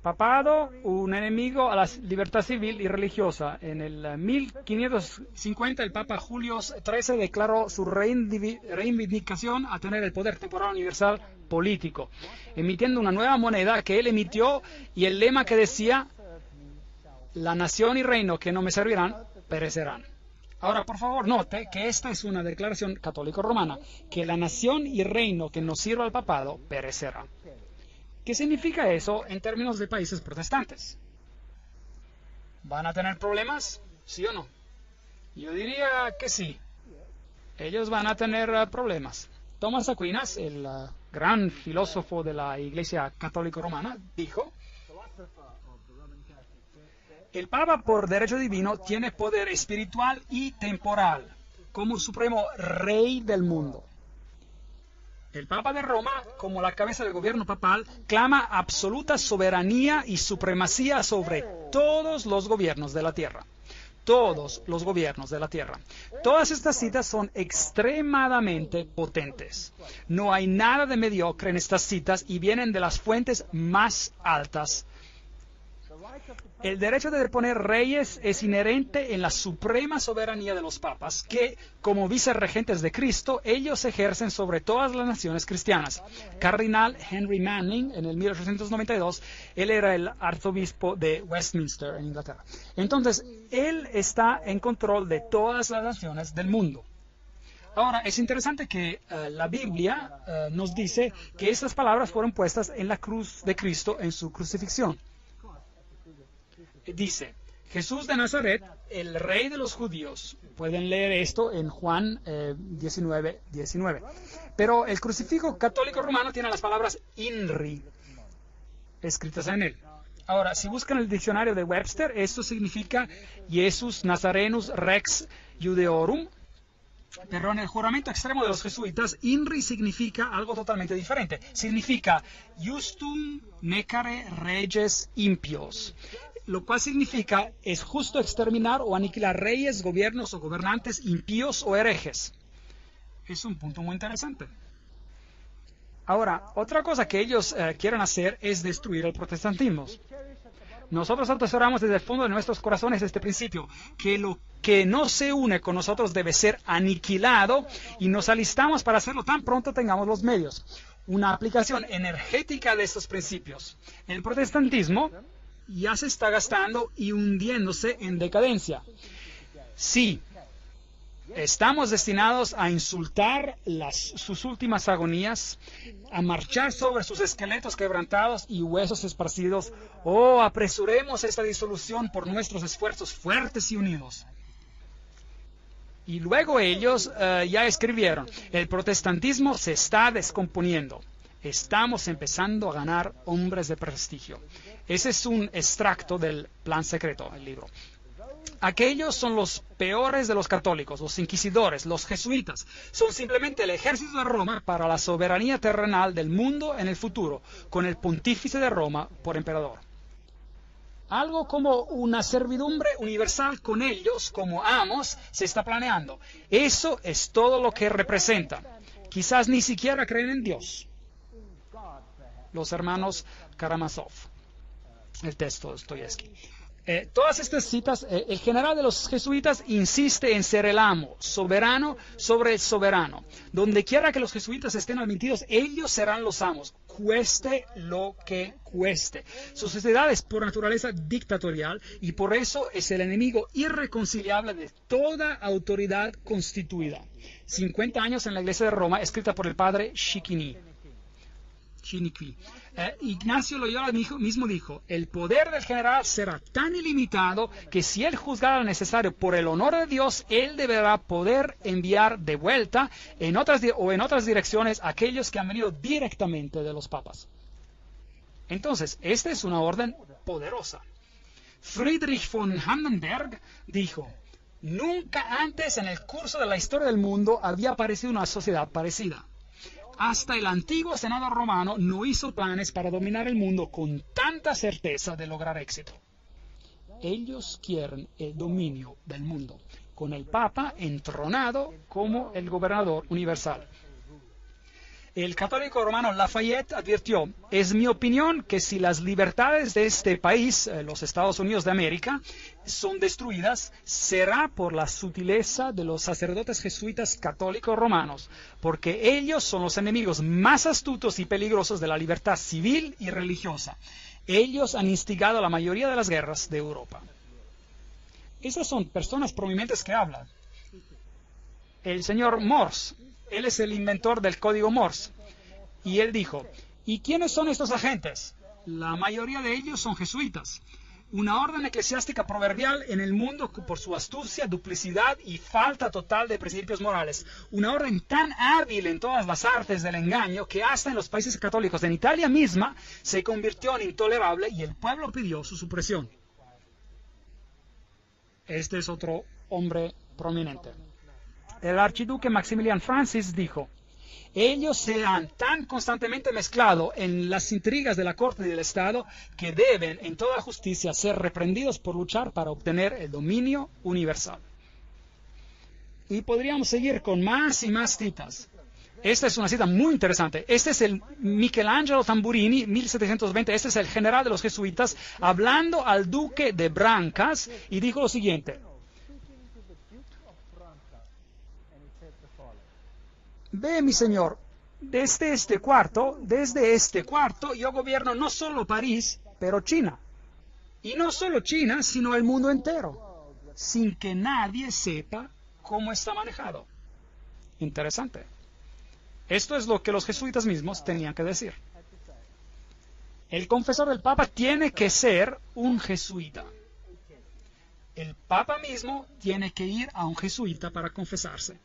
Papado, un enemigo a la libertad civil y religiosa. En el 1550 el Papa Julio XIII declaró su reivindicación a tener el poder temporal universal político, emitiendo una nueva moneda que él emitió, y el lema que decía: la nación y reino que no me servirán, perecerán. Ahora, por favor, note que esta es una declaración católico-romana, que la nación y reino que no sirva al papado perecerá. ¿Qué significa eso en términos de países protestantes? ¿Van a tener problemas? ¿Sí o no? Yo diría que sí. Ellos van a tener problemas. Tomás Aquinas, el gran filósofo de la Iglesia católico-romana, dijo: el Papa, por derecho divino, tiene poder espiritual y temporal, como el supremo rey del mundo. El Papa de Roma, como la cabeza del gobierno papal, clama absoluta soberanía y supremacía sobre todos los gobiernos de la tierra. Todos los gobiernos de la tierra. Todas estas citas son extremadamente potentes. No hay nada de mediocre en estas citas y vienen de las fuentes más altas. El derecho de deponer reyes es inherente en la suprema soberanía de los papas, que, como vicerregentes de Cristo, ellos ejercen sobre todas las naciones cristianas. Cardinal Henry Manning, en el 1892, él era el arzobispo de Westminster, en Inglaterra. Entonces, él está en control de todas las naciones del mundo. Ahora, es interesante que la Biblia nos dice que estas palabras fueron puestas en la cruz de Cristo en su crucifixión. Dice: Jesús de Nazaret, el rey de los judíos. Pueden leer esto en Juan 19:19. Pero el crucifijo católico romano tiene las palabras INRI escritas en él. Ahora, si buscan el diccionario de Webster, esto significa Jesus Nazarenus Rex Judeorum. Pero en el juramento extremo de los jesuitas, INRI significa algo totalmente diferente. Significa Justum Necare Reges Impios, lo cual significa: es justo exterminar o aniquilar reyes, gobiernos o gobernantes impíos o herejes. Es un punto muy interesante. Ahora, otra cosa que ellos quieren hacer es destruir el protestantismo. Nosotros atesoramos desde el fondo de nuestros corazones este principio, que lo que no se une con nosotros debe ser aniquilado, y nos alistamos para hacerlo tan pronto tengamos los medios. Una aplicación energética de estos principios. El protestantismo ya se está gastando y hundiéndose en decadencia. Sí, estamos destinados a insultar sus últimas agonías, a marchar sobre sus esqueletos quebrantados y huesos esparcidos. Oh, apresuremos esta disolución por nuestros esfuerzos fuertes y unidos. Y luego ellos ya escribieron, el protestantismo se está descomponiendo. Estamos empezando a ganar hombres de prestigio. Ese es un extracto del Plan Secreto, el libro. Aquellos son los peores de los católicos, los inquisidores, los jesuitas. Son simplemente el ejército de Roma para la soberanía terrenal del mundo en el futuro, con el pontífice de Roma por emperador. Algo como una servidumbre universal con ellos como amos se está planeando. Eso es todo lo que representa. Quizás ni siquiera creen en Dios. Los hermanos Karamazov. El texto de Dostoyevsky. Todas estas citas, el general de los jesuitas insiste en ser el amo, soberano sobre el soberano. Donde quiera que los jesuitas estén admitidos, ellos serán los amos, cueste lo que cueste. Su sociedad es por naturaleza dictatorial y por eso es el enemigo irreconciliable de toda autoridad constituida. 50 años en la iglesia de Roma, escrita por el padre Chiniquy. Ignacio Loyola mismo dijo, el poder del general será tan ilimitado que si él juzgara necesario por el honor de Dios, él deberá poder enviar de vuelta en otras direcciones a aquellos que han venido directamente de los papas. Entonces, esta es una orden poderosa. Friedrich von Hardenberg dijo, nunca antes en el curso de la historia del mundo había aparecido una sociedad parecida. Hasta el antiguo Senado romano no hizo planes para dominar el mundo con tanta certeza de lograr éxito. Ellos quieren el dominio del mundo, con el Papa entronado como el gobernador universal. El católico romano Lafayette advirtió, es mi opinión que si las libertades de este país, los Estados Unidos de América, son destruidas, será por la sutileza de los sacerdotes jesuitas católicos romanos, porque ellos son los enemigos más astutos y peligrosos de la libertad civil y religiosa. Ellos han instigado la mayoría de las guerras de Europa. Esas son personas prominentes que hablan. El señor Morse, él es el inventor del código Morse. Y él dijo, ¿y quiénes son estos agentes? La mayoría de ellos son jesuitas. Una orden eclesiástica proverbial en el mundo por su astucia, duplicidad y falta total de principios morales. Una orden tan hábil en todas las artes del engaño que hasta en los países católicos, en Italia misma, se convirtió en intolerable y el pueblo pidió su supresión. Este es otro hombre prominente. El archiduque Maximilian Francis dijo, ellos se han tan constantemente mezclado en las intrigas de la corte y del Estado que deben en toda justicia ser reprendidos por luchar para obtener el dominio universal. Y podríamos seguir con más y más citas. Esta es una cita muy interesante. Este es el Michelangelo Tamburini, 1720. Este es el general de los jesuitas, hablando al duque de Brancas, y dijo lo siguiente. Ve, mi señor, desde este cuarto yo gobierno no solo París, pero China. Y no solo China, sino el mundo entero, sin que nadie sepa cómo está manejado. Interesante. Esto es lo que los jesuitas mismos tenían que decir. El confesor del Papa tiene que ser un jesuita. El Papa mismo tiene que ir a un jesuita para confesarse.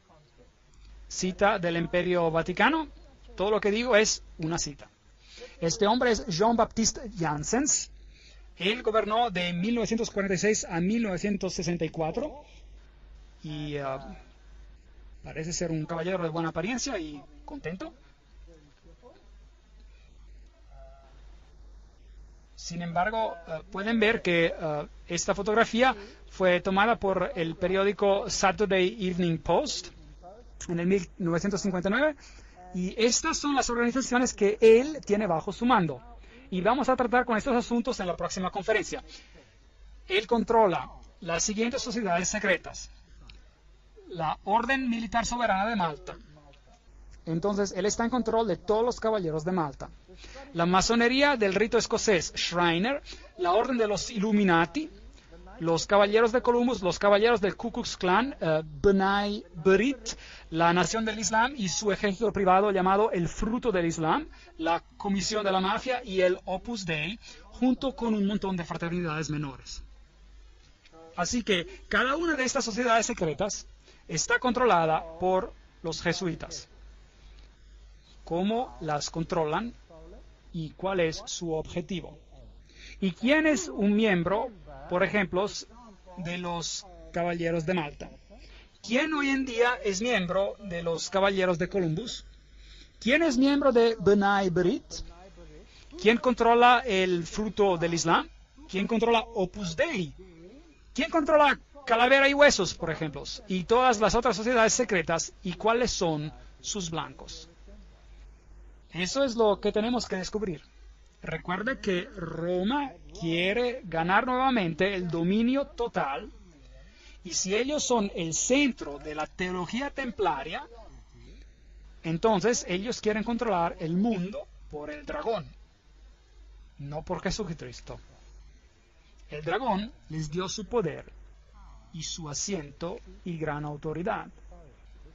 Cita del Imperio Vaticano, todo lo que digo es una cita. Este hombre es Jean-Baptiste Janssens. Él gobernó de 1946 a 1964 y parece ser un caballero de buena apariencia y contento. Sin embargo, pueden ver que esta fotografía fue tomada por el periódico Saturday Evening Post en el 1959 Y estas son las organizaciones que él tiene bajo su mando. Y vamos a tratar con estos asuntos en la próxima conferencia. Él controla las siguientes sociedades secretas. La Orden Militar Soberana de Malta. Entonces, él está en control de todos los caballeros de Malta. La masonería del rito escocés, Shriner, la Orden de los Illuminati, los caballeros de Columbus, los caballeros del Ku Klux Klan, B'nai B'rith, la Nación del Islam y su ejército privado llamado el Fruto del Islam, la Comisión de la Mafia y el Opus Dei, junto con un montón de fraternidades menores. Así que cada una de estas sociedades secretas está controlada por los jesuitas. ¿Cómo las controlan y cuál es su objetivo? ¿Y quién es un miembro, por ejemplo, de los Caballeros de Malta? ¿Quién hoy en día es miembro de los Caballeros de Columbus? ¿Quién es miembro de B'nai B'rith? ¿Quién controla el Fruto del Islam? ¿Quién controla Opus Dei? ¿Quién controla Calavera y Huesos, por ejemplo? Y todas las otras sociedades secretas. ¿Y cuáles son sus blancos? Eso es lo que tenemos que descubrir. Recuerde que Roma quiere ganar nuevamente el dominio total, y si ellos son el centro de la teología templaria, entonces ellos quieren controlar el mundo por el dragón, no por Jesucristo. El dragón les dio su poder y su asiento y gran autoridad.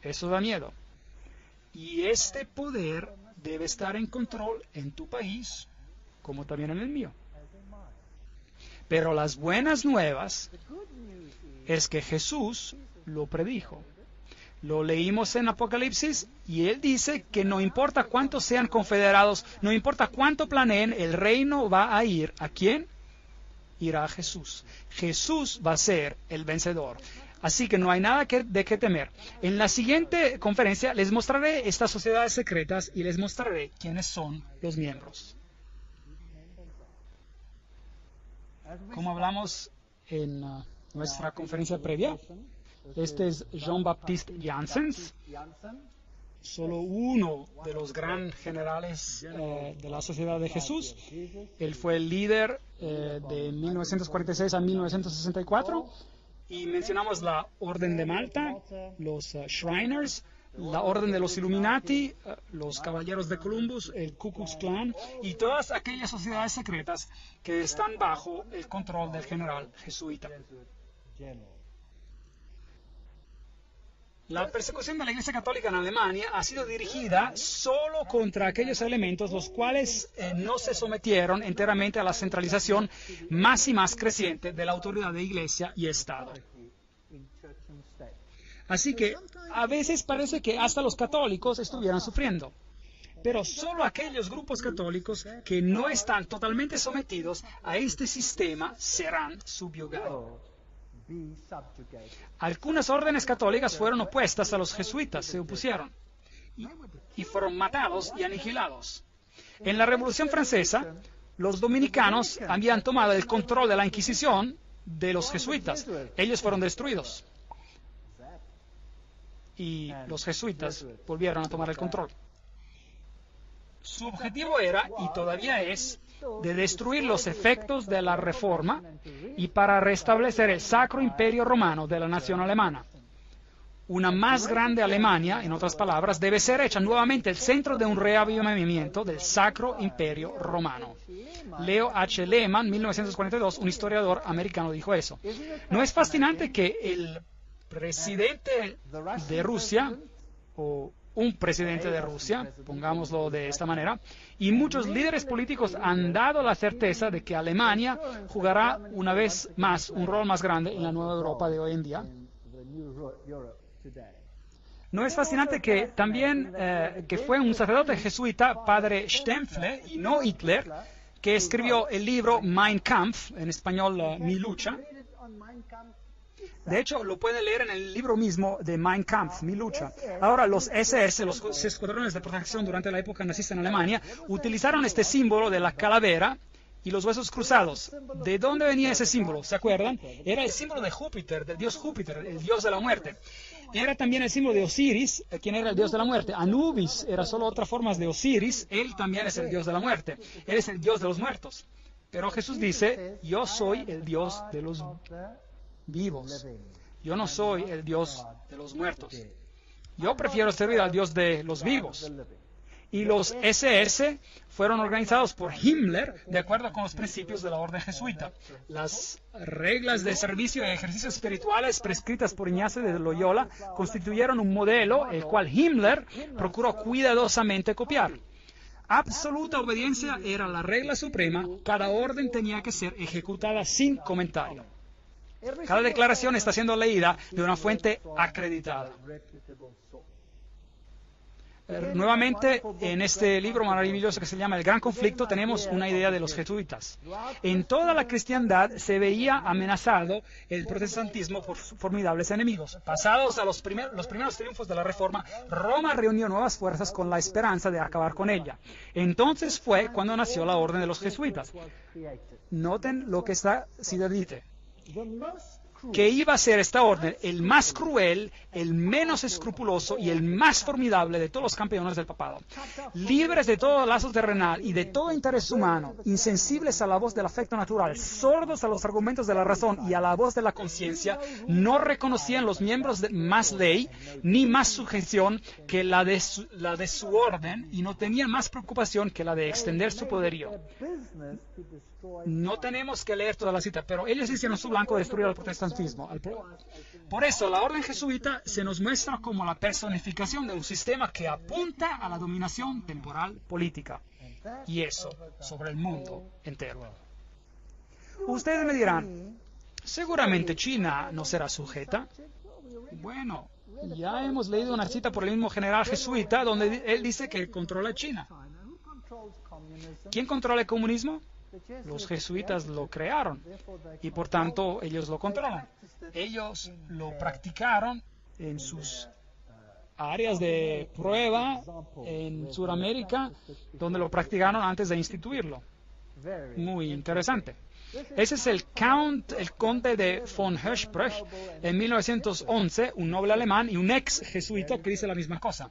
Eso da miedo. Y este poder debe estar en control en tu país, como también en el mío. Pero las buenas nuevas es que Jesús lo predijo. Lo leímos en Apocalipsis y él dice que no importa cuántos sean confederados, no importa cuánto planeen, el reino va a ir. ¿A quién? Irá a Jesús. Jesús va a ser el vencedor. Así que no hay nada de qué temer. En la siguiente conferencia les mostraré estas sociedades secretas y les mostraré quiénes son los miembros. Como hablamos en nuestra conferencia previa, este es Jean-Baptiste Janssens, solo uno de los gran generales de la Sociedad de Jesús. Él fue el líder de 1946 a 1964. Y mencionamos la Orden de Malta, los Shriners, la Orden de los Illuminati, los Caballeros de Columbus, el Ku Klux Klan y todas aquellas sociedades secretas que están bajo el control del general jesuita. La persecución de la Iglesia Católica en Alemania ha sido dirigida solo contra aquellos elementos los cuales no se sometieron enteramente a la centralización más y más creciente de la autoridad de Iglesia y Estado. Así que a veces parece que hasta los católicos estuvieran sufriendo. Pero solo aquellos grupos católicos que no están totalmente sometidos a este sistema serán subyugados. Algunas órdenes católicas fueron opuestas a los jesuitas, se opusieron y fueron matados y aniquilados. En la Revolución Francesa, los dominicanos habían tomado el control de la Inquisición de los jesuitas. Ellos fueron destruidos y los jesuitas volvieron a tomar el control. Su objetivo era, y todavía es, de destruir los efectos de la Reforma y para restablecer el Sacro Imperio Romano de la nación alemana. Una más grande Alemania, en otras palabras, debe ser hecha nuevamente el centro de un reavivamiento del Sacro Imperio Romano. Leo H. Lehman, 1942, un historiador americano, dijo eso. ¿No es fascinante que el presidente de Rusia, o un presidente de Rusia, pongámoslo de esta manera, y muchos líderes políticos han dado la certeza de que Alemania jugará una vez más un rol más grande en la nueva Europa de hoy en día? ¿No es fascinante que también que fue un sacerdote jesuita, padre Stempfle, y no Hitler, que escribió el libro Mein Kampf, en español Mi lucha? De hecho, lo pueden leer en el libro mismo de Mein Kampf, Mi lucha. Ahora, los SS, los escuadrones de protección durante la época nazista en Alemania, utilizaron este símbolo de la calavera y los huesos cruzados. ¿De dónde venía ese símbolo? ¿Se acuerdan? Era el símbolo de Júpiter, del dios Júpiter, el dios de la muerte. era también el símbolo de Osiris, quien era el dios de la muerte. Anubis era solo otra forma de Osiris, él también es el dios de la muerte. Él es el dios de los muertos. Pero Jesús dice, yo soy el Dios de los vivos. Yo no soy el Dios de los muertos. Yo prefiero servir al Dios de los vivos. Y los SS fueron organizados por Himmler de acuerdo con los principios de la orden jesuita. Las reglas de servicio y ejercicios espirituales prescritas por Ignacio de Loyola constituyeron un modelo el cual Himmler procuró cuidadosamente copiar. Absoluta obediencia era la regla suprema, cada orden tenía que ser ejecutada sin comentario. Cada declaración está siendo leída de una fuente acreditada. Nuevamente, en este libro maravilloso que se llama El Gran Conflicto, tenemos una idea de los jesuitas. En toda la cristiandad se veía amenazado el protestantismo por formidables enemigos. Pasados a los primeros triunfos de la Reforma, Roma reunió nuevas fuerzas con la esperanza de acabar con ella. Entonces fue cuando nació la orden de los jesuitas. Noten lo que está dice. Que iba a ser esta orden el más cruel, el menos escrupuloso y el más formidable de todos los campeones del papado. Libres de todo lazo terrenal y de todo interés humano, insensibles a la voz del afecto natural, sordos a los argumentos de la razón y a la voz de la conciencia, no reconocían los miembros de más ley ni más sujeción que la de su orden y no tenían más preocupación que la de extender su poderío. No tenemos que leer toda la cita, pero ellos hicieron su blanco de destruir al protestantismo. Por eso, la orden jesuita se nos muestra como la personificación de un sistema que apunta a la dominación temporal política. Y eso sobre el mundo entero. Ustedes me dirán, seguramente China no será sujeta. Bueno, ya hemos leído una cita por el mismo general jesuita donde él dice que controla China. ¿Quién controla el comunismo? Los jesuitas lo crearon y por tanto ellos lo controlan. Ellos lo practicaron en sus áreas de prueba en Sudamérica, donde lo practicaron antes de instituirlo. Muy interesante. Ese es el conde de von Hirschsprung en 1911, un noble alemán y un ex jesuita que dice la misma cosa.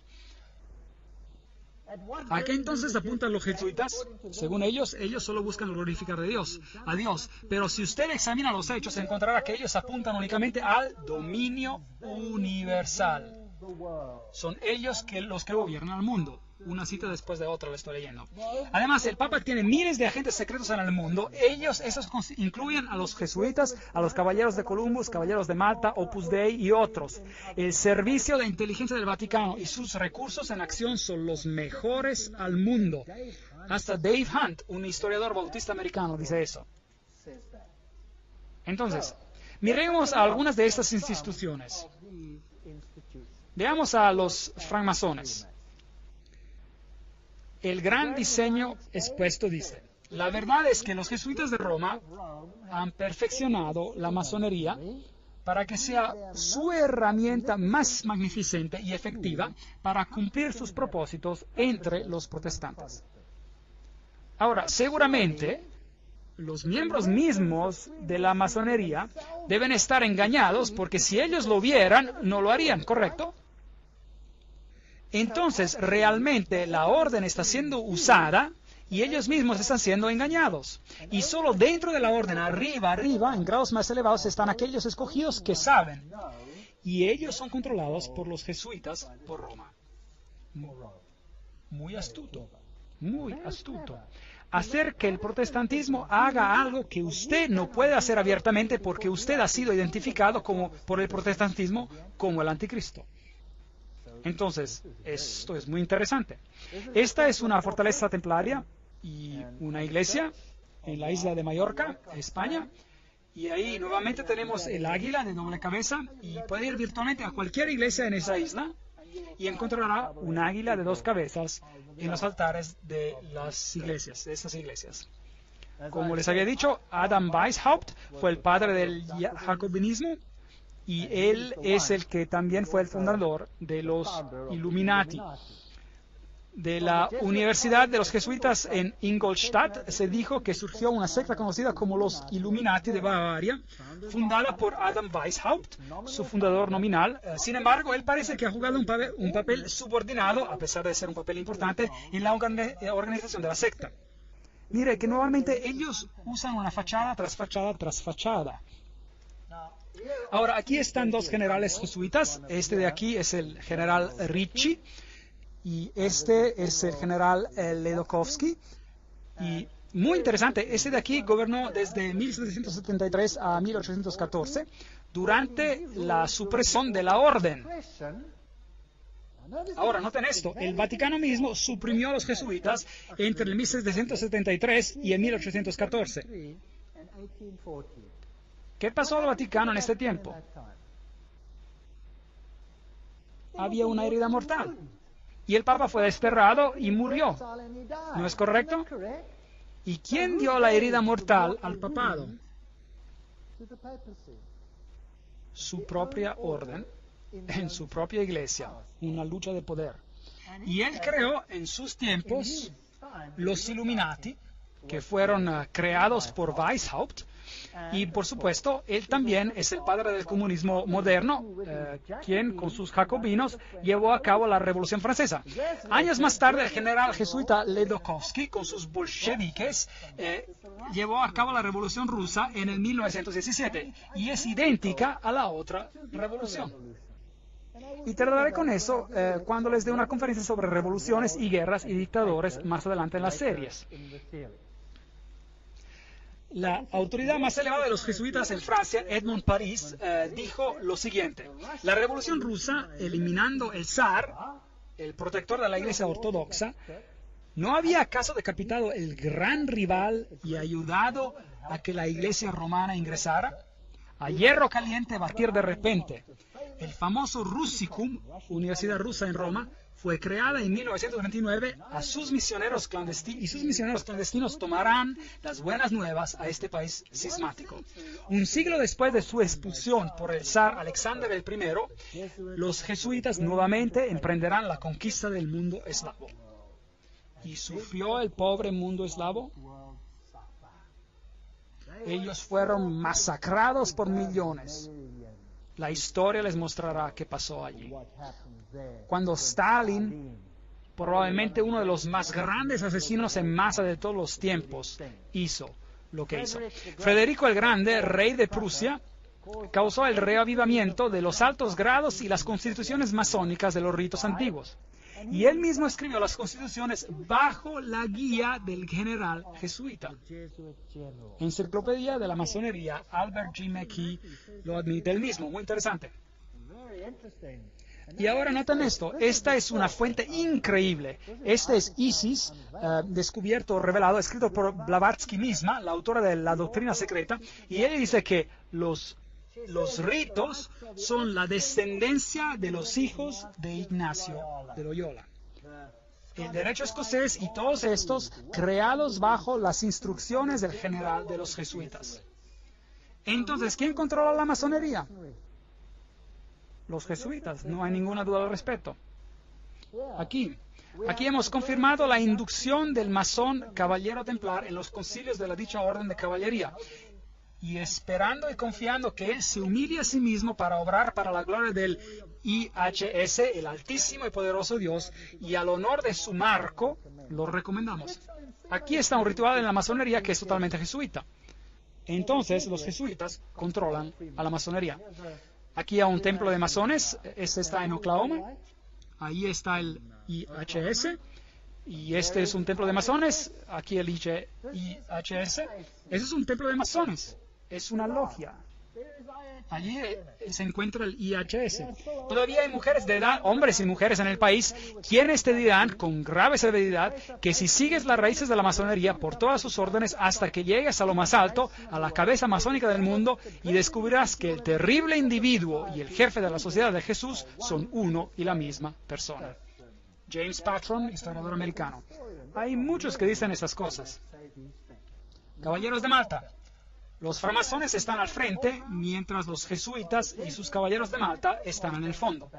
¿A qué entonces apuntan los jesuitas? Según ellos solo buscan glorificar a Dios. Pero si usted examina los hechos, encontrará que ellos apuntan únicamente al dominio universal. Son ellos los que gobiernan el mundo. Una cita después de otra la estoy leyendo. Además, el Papa tiene miles de agentes secretos en el mundo. Esos incluyen a los jesuitas, a los caballeros de Columbus, caballeros de Malta, Opus Dei y otros. El servicio de inteligencia del Vaticano y sus recursos en acción son los mejores al mundo. Hasta Dave Hunt, un historiador bautista americano, dice eso. Entonces, miremos a algunas de estas instituciones. Veamos a los francmasones. El gran diseño expuesto dice, la verdad es que los jesuitas de Roma han perfeccionado la masonería para que sea su herramienta más magnificente y efectiva para cumplir sus propósitos entre los protestantes. Ahora, seguramente, los miembros mismos de la masonería deben estar engañados porque si ellos lo vieran, no lo harían, ¿correcto? Entonces, realmente la orden está siendo usada y ellos mismos están siendo engañados. Y solo dentro de la orden, arriba, en grados más elevados, están aquellos escogidos que saben. Y ellos son controlados por los jesuitas por Roma. Muy astuto, muy astuto. Hacer que el protestantismo haga algo que usted no puede hacer abiertamente porque usted ha sido identificado por el protestantismo como el anticristo. Entonces, esto es muy interesante. Esta es una fortaleza templaria y una iglesia en la isla de Mallorca, España. Y ahí nuevamente tenemos el águila de doble cabeza y puede ir virtualmente a cualquier iglesia en esa isla y encontrará un águila de dos cabezas en los altares de las iglesias, de esas iglesias. Como les había dicho, Adam Weishaupt fue el padre del jacobinismo. Y él es el que también fue el fundador de los Illuminati. de la Universidad de los Jesuitas en Ingolstadt se dijo que surgió una secta conocida como los Illuminati de Bavaria, fundada por Adam Weishaupt, su fundador nominal. Sin embargo, él parece que ha jugado un papel subordinado, a pesar de ser un papel importante, en la organización de la secta. Mire que nuevamente ellos usan una fachada tras fachada tras fachada. Ahora, aquí están dos generales jesuitas. Este de aquí es el general Ricci y este es el general Ledokowski. Y muy interesante, este de aquí gobernó desde 1773 a 1814 durante la supresión de la orden. Ahora, noten esto, el Vaticano mismo suprimió a los jesuitas entre el 1773 y el 1814. ¿Qué pasó al Vaticano en este tiempo? Había una herida mortal. Y el Papa fue desterrado y murió. ¿No es correcto? ¿Y quién dio la herida mortal al papado? Su propia orden, en su propia iglesia, una lucha de poder. Y él creó en sus tiempos los Illuminati, que fueron creados por Weishaupt, y por supuesto, él también es el padre del comunismo moderno, quien con sus jacobinos llevó a cabo la Revolución Francesa. Años más tarde, el general jesuita Ledokowski, con sus bolcheviques, llevó a cabo la Revolución Rusa en el 1917, y es idéntica a la otra revolución. Y terminaré con eso cuando les dé una conferencia sobre revoluciones y guerras y dictadores más adelante en las series. La autoridad más elevada de los jesuitas en Francia, Edmond Paris, dijo lo siguiente: la revolución rusa, eliminando el zar, el protector de la iglesia ortodoxa, ¿no había acaso decapitado el gran rival y ayudado a que la iglesia romana ingresara? A hierro caliente batir de repente. El famoso Russicum, Universidad Rusa en Roma, fue creada en 1929 a sus misioneros clandestinos, y sus misioneros clandestinos tomarán las buenas nuevas a este país cismático. Un siglo después de su expulsión por el zar Alexander I, los jesuitas nuevamente emprenderán la conquista del mundo eslavo. ¿Y sufrió el pobre mundo eslavo? Ellos fueron masacrados por millones. La historia les mostrará qué pasó allí. Cuando Stalin, probablemente uno de los más grandes asesinos en masa de todos los tiempos, hizo lo que hizo. Federico el Grande, rey de Prusia, causó el reavivamiento de los altos grados y las constituciones masónicas de los ritos antiguos. Y él mismo escribió las constituciones bajo la guía del general jesuita. Enciclopedia de la Masonería, Albert G. McKee lo admite él mismo. Muy interesante. Y ahora noten esto, esta es una fuente increíble. Este es Isis, descubierto, revelado, escrito por Blavatsky misma, la autora de la doctrina secreta, y ella dice que los ritos son la descendencia de los hijos de Ignacio de Loyola. El derecho escocés y todos estos creados bajo las instrucciones del general de los jesuitas. Entonces, ¿quién controla la masonería? Los jesuitas, no hay ninguna duda al respecto. Aquí hemos confirmado la inducción del masón caballero templar en los concilios de la dicha orden de caballería, y esperando y confiando que él se humille a sí mismo para obrar para la gloria del IHS, el altísimo y poderoso Dios, y al honor de su marco, lo recomendamos. Aquí está un ritual en la masonería que es totalmente jesuita. Entonces, los jesuitas controlan a la masonería. Aquí hay un templo de masones, este está en Oklahoma, ahí está el IHS, y este es un templo de masones, aquí el IHS, ese es un templo de masones, es una logia. Allí se encuentra el IHS. Todavía hay mujeres de edad, hombres y mujeres en el país, quienes te dirán con grave severidad que si sigues las raíces de la masonería por todas sus órdenes hasta que llegues a lo más alto, a la cabeza masónica del mundo, y descubrirás que el terrible individuo y el jefe de la sociedad de Jesús son uno y la misma persona. James Patron, historiador americano. Hay muchos que dicen esas cosas. Caballeros de Malta. Los framasones están al frente, mientras los jesuitas y sus caballeros de Malta están en el fondo.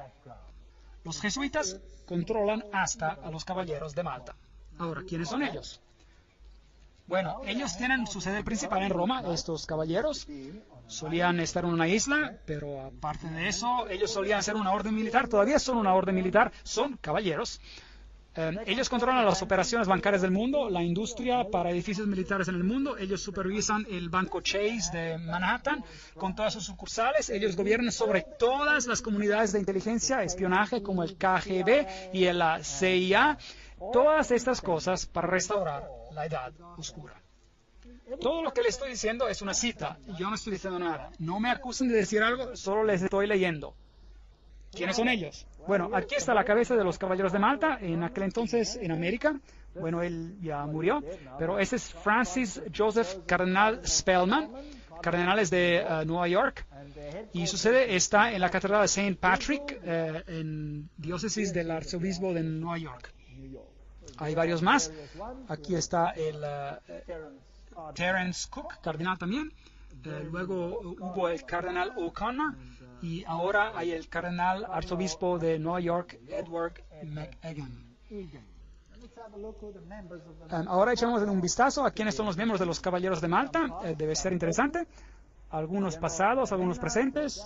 Los jesuitas controlan hasta a los caballeros de Malta. Ahora, ¿quiénes son ellos? Bueno, ellos tienen su sede principal en Roma. Estos caballeros solían estar en una isla, pero aparte de eso, ellos solían ser una orden militar. Todavía son una orden militar, son caballeros. Ellos controlan las operaciones bancarias del mundo, la industria para edificios militares en el mundo. Ellos supervisan el Banco Chase de Manhattan con todas sus sucursales. Ellos gobiernan sobre todas las comunidades de inteligencia, espionaje como el KGB y la CIA. Todas estas cosas para restaurar la Edad Oscura. Todo lo que le estoy diciendo es una cita. Yo no estoy diciendo nada. No me acusen de decir algo, solo les estoy leyendo. ¿Quiénes son ellos? Bueno, aquí está la cabeza de los caballeros de Malta, en aquel entonces en América. Bueno, él ya murió, pero ese es Francis Joseph Cardenal Spellman, cardenales de Nueva York, y su sede está en la Catedral de St. Patrick, en diócesis del arzobispo de Nueva York. Hay varios más. Aquí está el Terence Cook, cardenal también. Luego hubo el cardenal O'Connor. Y ahora hay el cardenal arzobispo de Nueva York, Edward McEgan. Ahora echamos un vistazo a quiénes son los miembros de los Caballeros de Malta. Debe ser interesante. Algunos pasados, algunos presentes.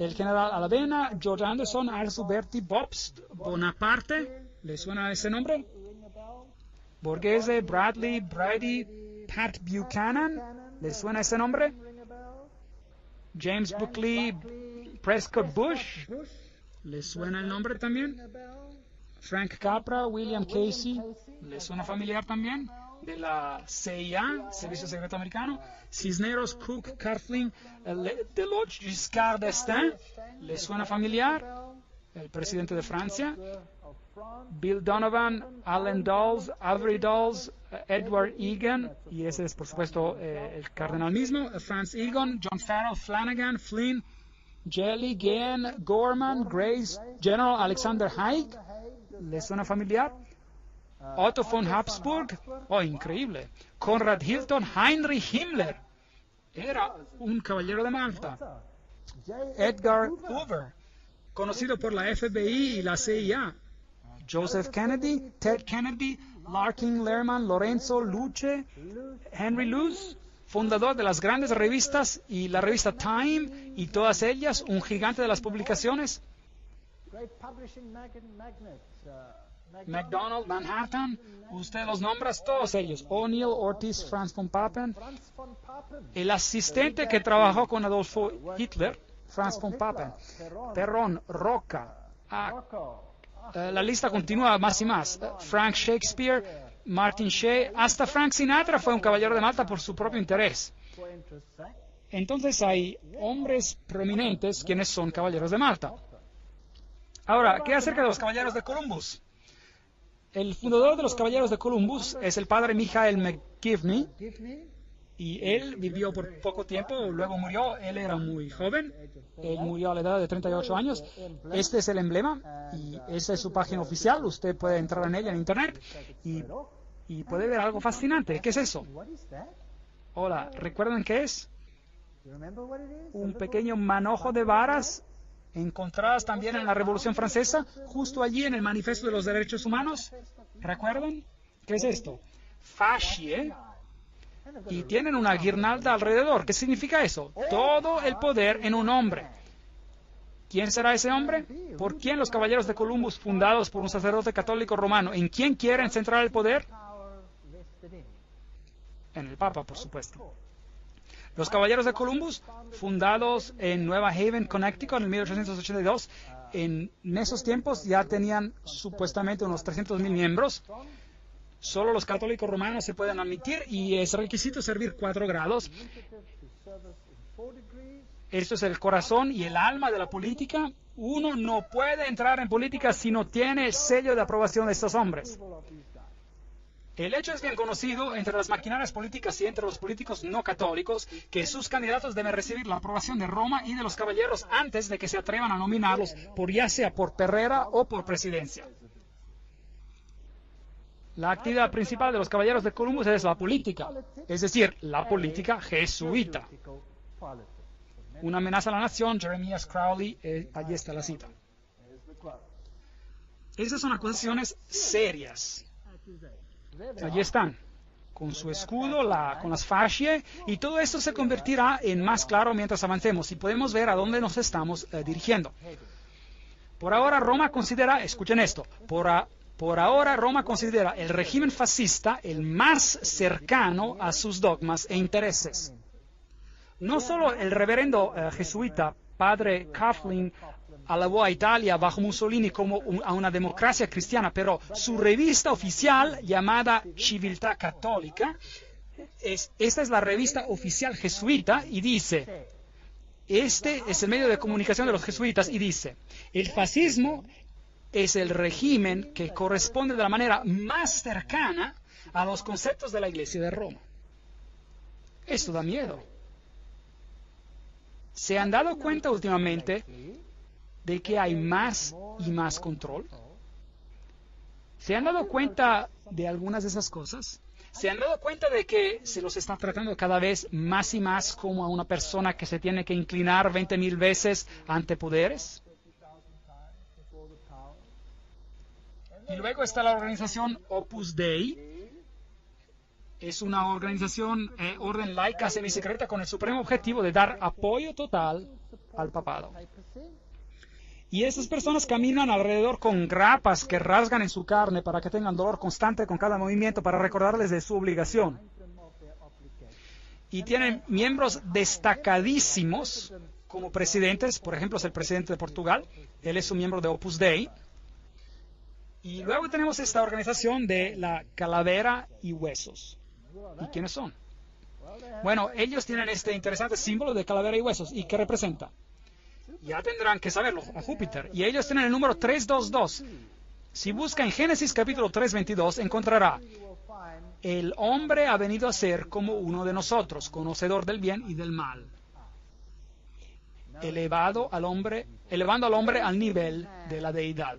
El general Alavena, George Anderson, Arsuberti, Bobst, Bonaparte. ¿Le suena ese nombre? Borghese, Bradley, Brady, Pat Buchanan. ¿Le suena ese nombre? James Buckley, Prescott Bush, ¿le suena el nombre también? Frank Capra, William Casey, ¿le suena familiar también? De la CIA, Servicio Secreto Americano. Cisneros, Cook, Carfling, Deloche, Giscard d'Estaing, ¿le suena familiar? El presidente de Francia. Bill Donovan, Allen Dulles, Avery Dulles, Edward Egan, y ese es por supuesto el cardenal mismo, Franz Egan, John Farrell, Flanagan, Flynn, Jelly, Gann, Gorman, Grace, General Alexander Haig, ¿le suena familiar? Otto von Habsburg, oh, increíble, Conrad Hilton, Heinrich Himmler, era un caballero de Malta, Edgar Hoover, conocido por la FBI y la CIA, Joseph Kennedy, Ted Kennedy, Larkin Lerman, Lorenzo Luce, Henry Luce, fundador de las grandes revistas y la revista Time y todas ellas, un gigante de las publicaciones. McDonald, Manhattan, usted los nombra todos ellos. O'Neill, Ortiz, Franz von Papen. El asistente que trabajó con Adolfo Hitler, Franz von Papen. Perón, Roca, la lista continúa más y más. Frank Shakespeare, Martin Shea, hasta Frank Sinatra fue un caballero de Malta por su propio interés. Entonces hay hombres prominentes quienes son caballeros de Malta. Ahora, ¿qué acerca de los caballeros de Columbus? El fundador de los caballeros de Columbus es el padre Michael McGivney, y él vivió por poco tiempo, luego murió. Él era muy joven, él murió a la edad de 38 años. Este es el emblema y esa es su página oficial. Usted puede entrar en ella en internet y puede ver algo fascinante. ¿Qué es eso? Hola, ¿recuerdan qué es? Un pequeño manojo de varas encontradas también en la Revolución Francesa, justo allí en el Manifiesto de los Derechos Humanos. ¿Recuerdan? ¿Qué es esto? Fascie. Y tienen una guirnalda alrededor. ¿Qué significa eso? Todo el poder en un hombre. ¿Quién será ese hombre? ¿Por quién los caballeros de Columbus, fundados por un sacerdote católico romano? ¿En quién quieren centrar el poder? En el Papa, por supuesto. Los caballeros de Columbus, fundados en Nueva Haven, Connecticut, en 1882, en esos tiempos ya tenían supuestamente unos 300,000 miembros. Solo los católicos romanos se pueden admitir y es requisito servir 4 grados. Esto es el corazón y el alma de la política. Uno no puede entrar en política si no tiene el sello de aprobación de estos hombres. El hecho es bien conocido entre las maquinarias políticas y entre los políticos no católicos que sus candidatos deben recibir la aprobación de Roma y de los caballeros antes de que se atrevan a nominarlos, por ya sea por perrera o por presidencia. La actividad principal de los caballeros de Columbus es la política, es decir, la política jesuita. Una amenaza a la nación, Jeremias Crowley, allí está la cita. Esas son acusaciones serias. Allí están, con su escudo, con las fascie, y todo esto se convertirá en más claro mientras avancemos y podemos ver a dónde nos estamos dirigiendo. Por ahora Roma considera, escuchen esto, por ahora Roma considera el régimen fascista el más cercano a sus dogmas e intereses. No solo el reverendo jesuita padre Coughlin alabó a Italia bajo Mussolini como a una democracia cristiana, pero su revista oficial llamada Civiltà Cattolica, esta es la revista oficial jesuita y dice, este es el medio de comunicación de los jesuitas y dice, el fascismo es el régimen que corresponde de la manera más cercana a los conceptos de la Iglesia de Roma. Esto da miedo. ¿Se han dado cuenta últimamente de que hay más y más control? ¿Se han dado cuenta de algunas de esas cosas? ¿Se han dado cuenta de que se los está tratando cada vez más y más como a una persona que se tiene que inclinar 20.000 veces ante poderes? Y luego está la organización Opus Dei. Es una organización orden laica semisecreta con el supremo objetivo de dar apoyo total al papado. Y esas personas caminan alrededor con grapas que rasgan en su carne para que tengan dolor constante con cada movimiento para recordarles de su obligación. Y tienen miembros destacadísimos como presidentes, por ejemplo, es el presidente de Portugal, él es un miembro de Opus Dei. Y luego tenemos esta organización de la Calavera y Huesos. ¿Y quiénes son? Bueno, ellos tienen este interesante símbolo de calavera y huesos. ¿Y qué representa? Ya tendrán que saberlo, a Júpiter. Y ellos tienen el número 322. Si busca en Génesis capítulo 3:22, encontrará: el hombre ha venido a ser como uno de nosotros, conocedor del bien y del mal. Elevando al hombre al nivel de la deidad.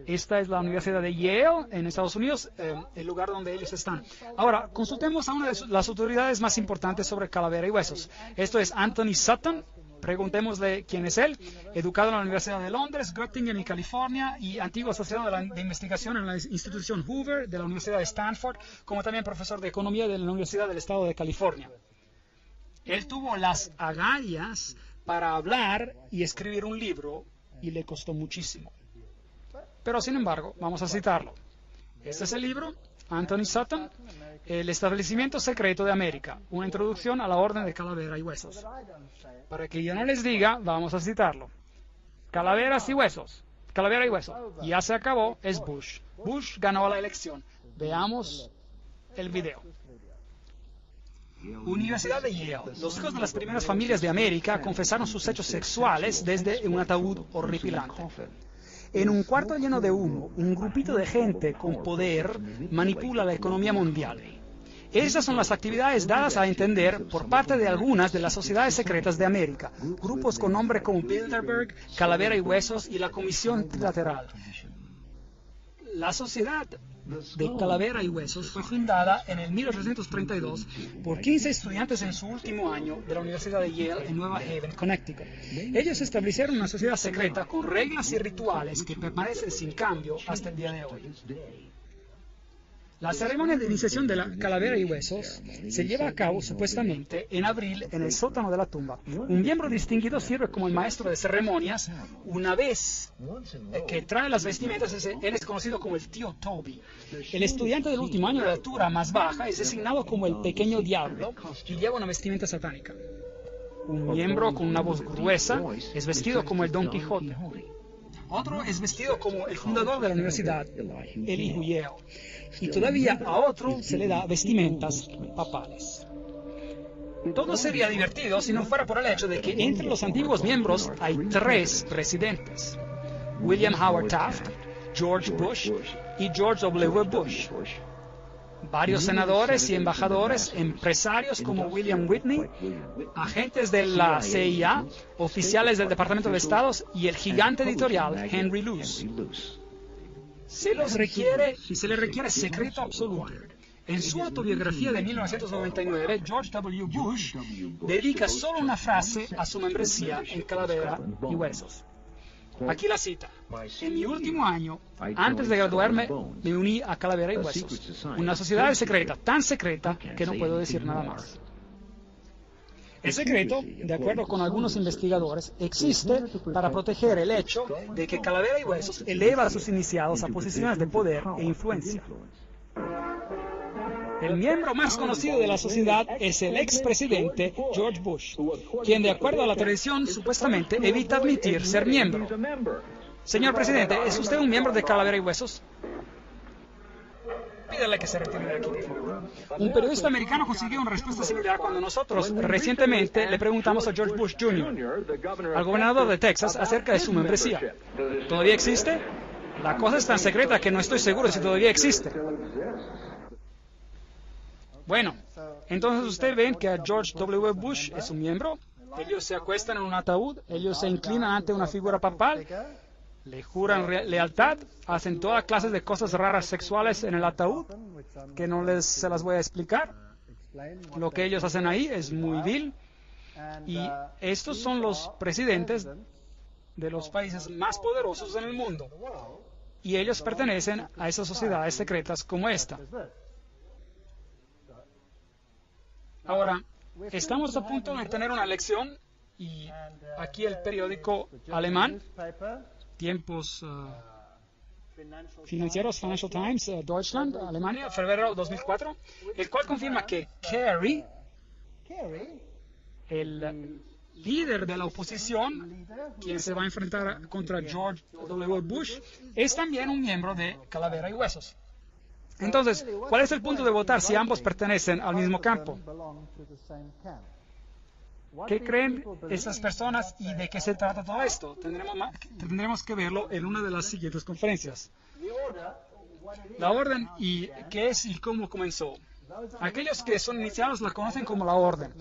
Esta es la Universidad de Yale en Estados Unidos, el lugar donde ellos están. Ahora, consultemos a una de las autoridades más importantes sobre calavera y huesos. Esto es Anthony Sutton. Preguntémosle quién es él. Educado en la Universidad de Londres, Göttingen en California y antiguo asociado de investigación en la institución Hoover de la Universidad de Stanford, como también profesor de economía de la Universidad del Estado de California. Él tuvo las agallas para hablar y escribir un libro y le costó muchísimo. Pero, sin embargo, vamos a citarlo. Este es el libro, Anthony Sutton, El establecimiento secreto de América, una introducción a la orden de calavera y huesos. Para que yo no les diga, vamos a citarlo. Calaveras y huesos, calavera y huesos. Ya se acabó, es Bush. Bush ganó la elección. Veamos el video. Universidad de Yale. Los hijos de las primeras familias de América confesaron sus hechos sexuales desde un ataúd horripilante. En un cuarto lleno de humo, un grupito de gente con poder manipula la economía mundial. Esas son las actividades dadas a entender por parte de algunas de las sociedades secretas de América, grupos con nombre como Bilderberg, Calavera y Huesos y la Comisión Trilateral. La sociedad de Calavera y Huesos fue fundada en el 1832 por 15 estudiantes en su último año de la Universidad de Yale en Nueva Haven, Connecticut. Ellos establecieron una sociedad secreta con reglas y rituales que permanecen sin cambio hasta el día de hoy. La ceremonia de iniciación de la Calavera y Huesos se lleva a cabo supuestamente en abril en el sótano de la tumba. Un miembro distinguido sirve como el maestro de ceremonias. Una vez que trae las vestimentas, él es conocido como el tío Toby. El estudiante del último año de altura más baja es designado como el pequeño diablo y lleva una vestimenta satánica. Un miembro con una voz gruesa es vestido como el Don Quijote. Otro es vestido como el fundador de la universidad, Elihu Yale. Y todavía a otro se le da vestimentas papales. Todo sería divertido si no fuera por el hecho de que entre los antiguos miembros hay 3 presidentes: William Howard Taft, George Bush y George W. Bush. Varios senadores y embajadores, empresarios como William Whitney, agentes de la CIA, oficiales del Departamento de Estado y el gigante editorial Henry Luce. Se le requiere secreto absoluto. En su autobiografía de 1999, George W. Bush dedica solo una frase a su membresía en Calavera y Huesos. Aquí la cita. En mi último año, antes de graduarme, me uní a Calavera y Huesos, una sociedad secreta, tan secreta que no puedo decir nada más. El secreto, de acuerdo con algunos investigadores, existe para proteger el hecho de que Calavera y Huesos eleva a sus iniciados a posiciones de poder e influencia. El miembro más conocido de la sociedad es el expresidente George Bush, quien, de acuerdo a la tradición, supuestamente evita admitir ser miembro. Señor presidente, ¿es usted un miembro de Calavera y Huesos? Pídale que se retire de aquí, por favor. Un periodista americano consiguió una respuesta similar cuando nosotros recientemente le preguntamos a George Bush Jr., al gobernador de Texas, acerca de su membresía. ¿Todavía existe? La cosa es tan secreta que no estoy seguro si todavía existe. Bueno, entonces usted ven que a George W. Bush es un miembro. Ellos se acuestan en un ataúd, ellos se inclinan ante una figura papal, le juran lealtad, hacen toda clase de cosas raras sexuales en el ataúd, que no se las voy a explicar. Lo que ellos hacen ahí es muy vil. Y estos son los presidentes de los países más poderosos en el mundo. Y ellos pertenecen a esas sociedades secretas como esta. Ahora, estamos a punto de tener una elección y aquí el periódico alemán, Tiempos Financieros, Financial Times, Deutschland, Alemania, febrero 2004, el cual confirma que Kerry, el líder de la oposición, quien se va a enfrentar contra George W. Bush, es también un miembro de Calavera y Huesos. Entonces, ¿cuál es el punto de votar si ambos pertenecen al mismo campo? ¿Qué creen esas personas y de qué se trata todo esto? Tendremos que verlo en una de las siguientes conferencias. La orden y qué es y cómo comenzó. Aquellos que son iniciados la conocen como la orden.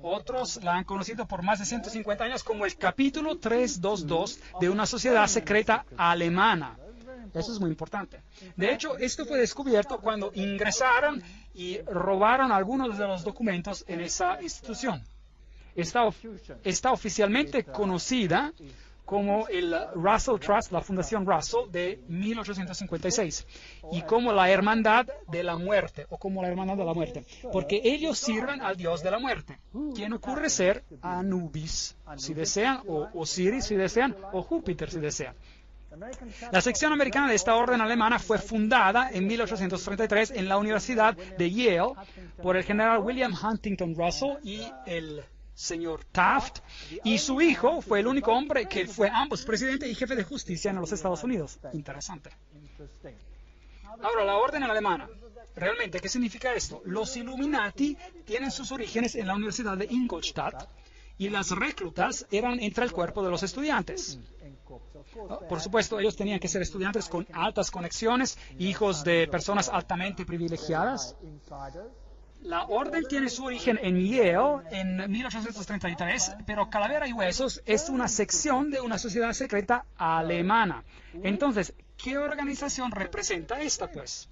Otros la han conocido por más de 150 años como el capítulo 322 de una sociedad secreta alemana. Eso es muy importante. De hecho, esto fue descubierto cuando ingresaron y robaron algunos de los documentos en esa institución. Está oficialmente conocida como el Russell Trust, la Fundación Russell de 1856, y como la Hermandad de la Muerte, o como la Hermandad de la Muerte, porque ellos sirven al Dios de la Muerte, quien ocurre ser Anubis, si desean, o Osiris, si desean, o Júpiter, si desean. La sección americana de esta orden alemana fue fundada en 1833 en la Universidad de Yale por el general William Huntington Russell y el señor Taft, y su hijo fue el único hombre que fue ambos presidente y jefe de justicia en los Estados Unidos. Interesante. Ahora, la orden alemana. ¿Realmente qué significa esto? Los Illuminati tienen sus orígenes en la Universidad de Ingolstadt y las reclutas eran entre el cuerpo de los estudiantes. Por supuesto, ellos tenían que ser estudiantes con altas conexiones, hijos de personas altamente privilegiadas. La orden tiene su origen en Yale en 1833, pero Calavera y Huesos es una sección de una sociedad secreta alemana. Entonces, ¿qué organización representa esta, pues?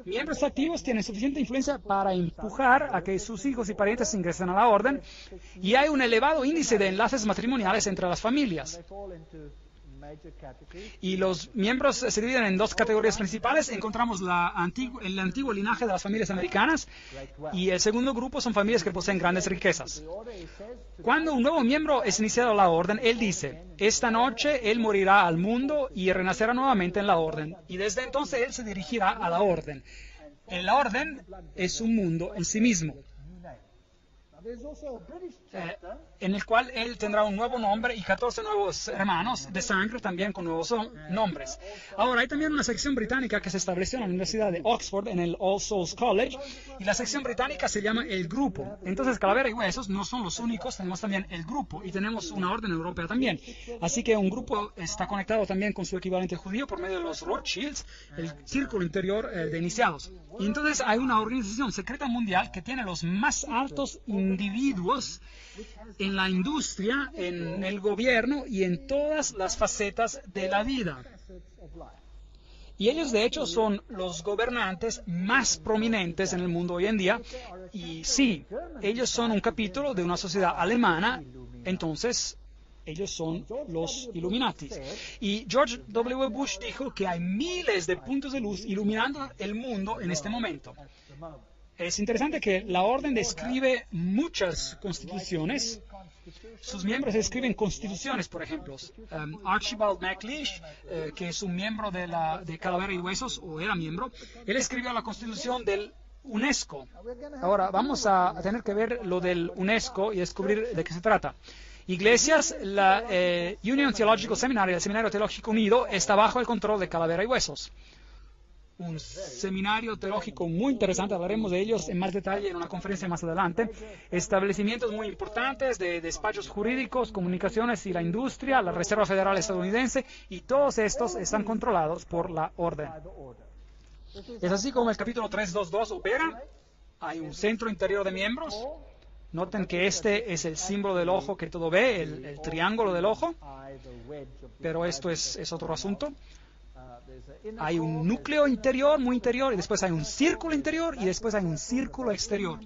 Miembros activos tienen suficiente influencia para empujar a que sus hijos y parientes ingresen a la orden, y hay un elevado índice de enlaces matrimoniales entre las familias. Y los miembros se dividen en dos categorías principales. Encontramos el antiguo linaje de las familias americanas, y el segundo grupo son familias que poseen grandes riquezas. Cuando un nuevo miembro es iniciado a la orden, él dice: esta noche él morirá al mundo y renacerá nuevamente en la orden, y desde entonces él se dirigirá a la orden. La orden es un mundo en sí mismo, en el cual él tendrá un nuevo nombre y 14 nuevos hermanos de sangre también con nuevos nombres. Ahora, hay también una sección británica que se estableció en la Universidad de Oxford, en el All Souls College, y la sección británica se llama el Grupo. Entonces, Calavera y Huesos no son los únicos, tenemos también el Grupo, y tenemos una orden europea también. Así que un grupo está conectado también con su equivalente judío por medio de los Rothschilds, el círculo interior de iniciados. Y entonces hay una organización secreta mundial que tiene los más altos individuos en la industria, en el gobierno y en todas las facetas de la vida. Y ellos, de hecho, son los gobernantes más prominentes en el mundo hoy en día. Y sí, ellos son un capítulo de una sociedad alemana. Entonces, Ellos son los Illuminati. Y George W. Bush dijo que hay miles de puntos de luz iluminando el mundo en este momento. Es interesante que la orden describe muchas constituciones. Sus miembros escriben constituciones, por ejemplo. Archibald MacLeish, que es un miembro de Calavera y Huesos, o era miembro, él escribió la constitución del UNESCO. Ahora vamos a tener que ver lo del UNESCO y descubrir de qué se trata. Iglesias, la Union Theological Seminary, el Seminario Teológico Unido, está bajo el control de Calavera y Huesos. Un seminario teológico muy interesante, hablaremos de ellos en más detalle en una conferencia más adelante. Establecimientos muy importantes de despachos jurídicos, comunicaciones y la industria, la Reserva Federal estadounidense, y todos estos están controlados por la orden. Es así como el capítulo 322 opera. Hay un centro interior de miembros. Noten que este es el símbolo del ojo que todo ve, el triángulo del ojo, pero esto es otro asunto. Hay un núcleo interior, muy interior, y después hay un círculo interior, y después hay un círculo exterior.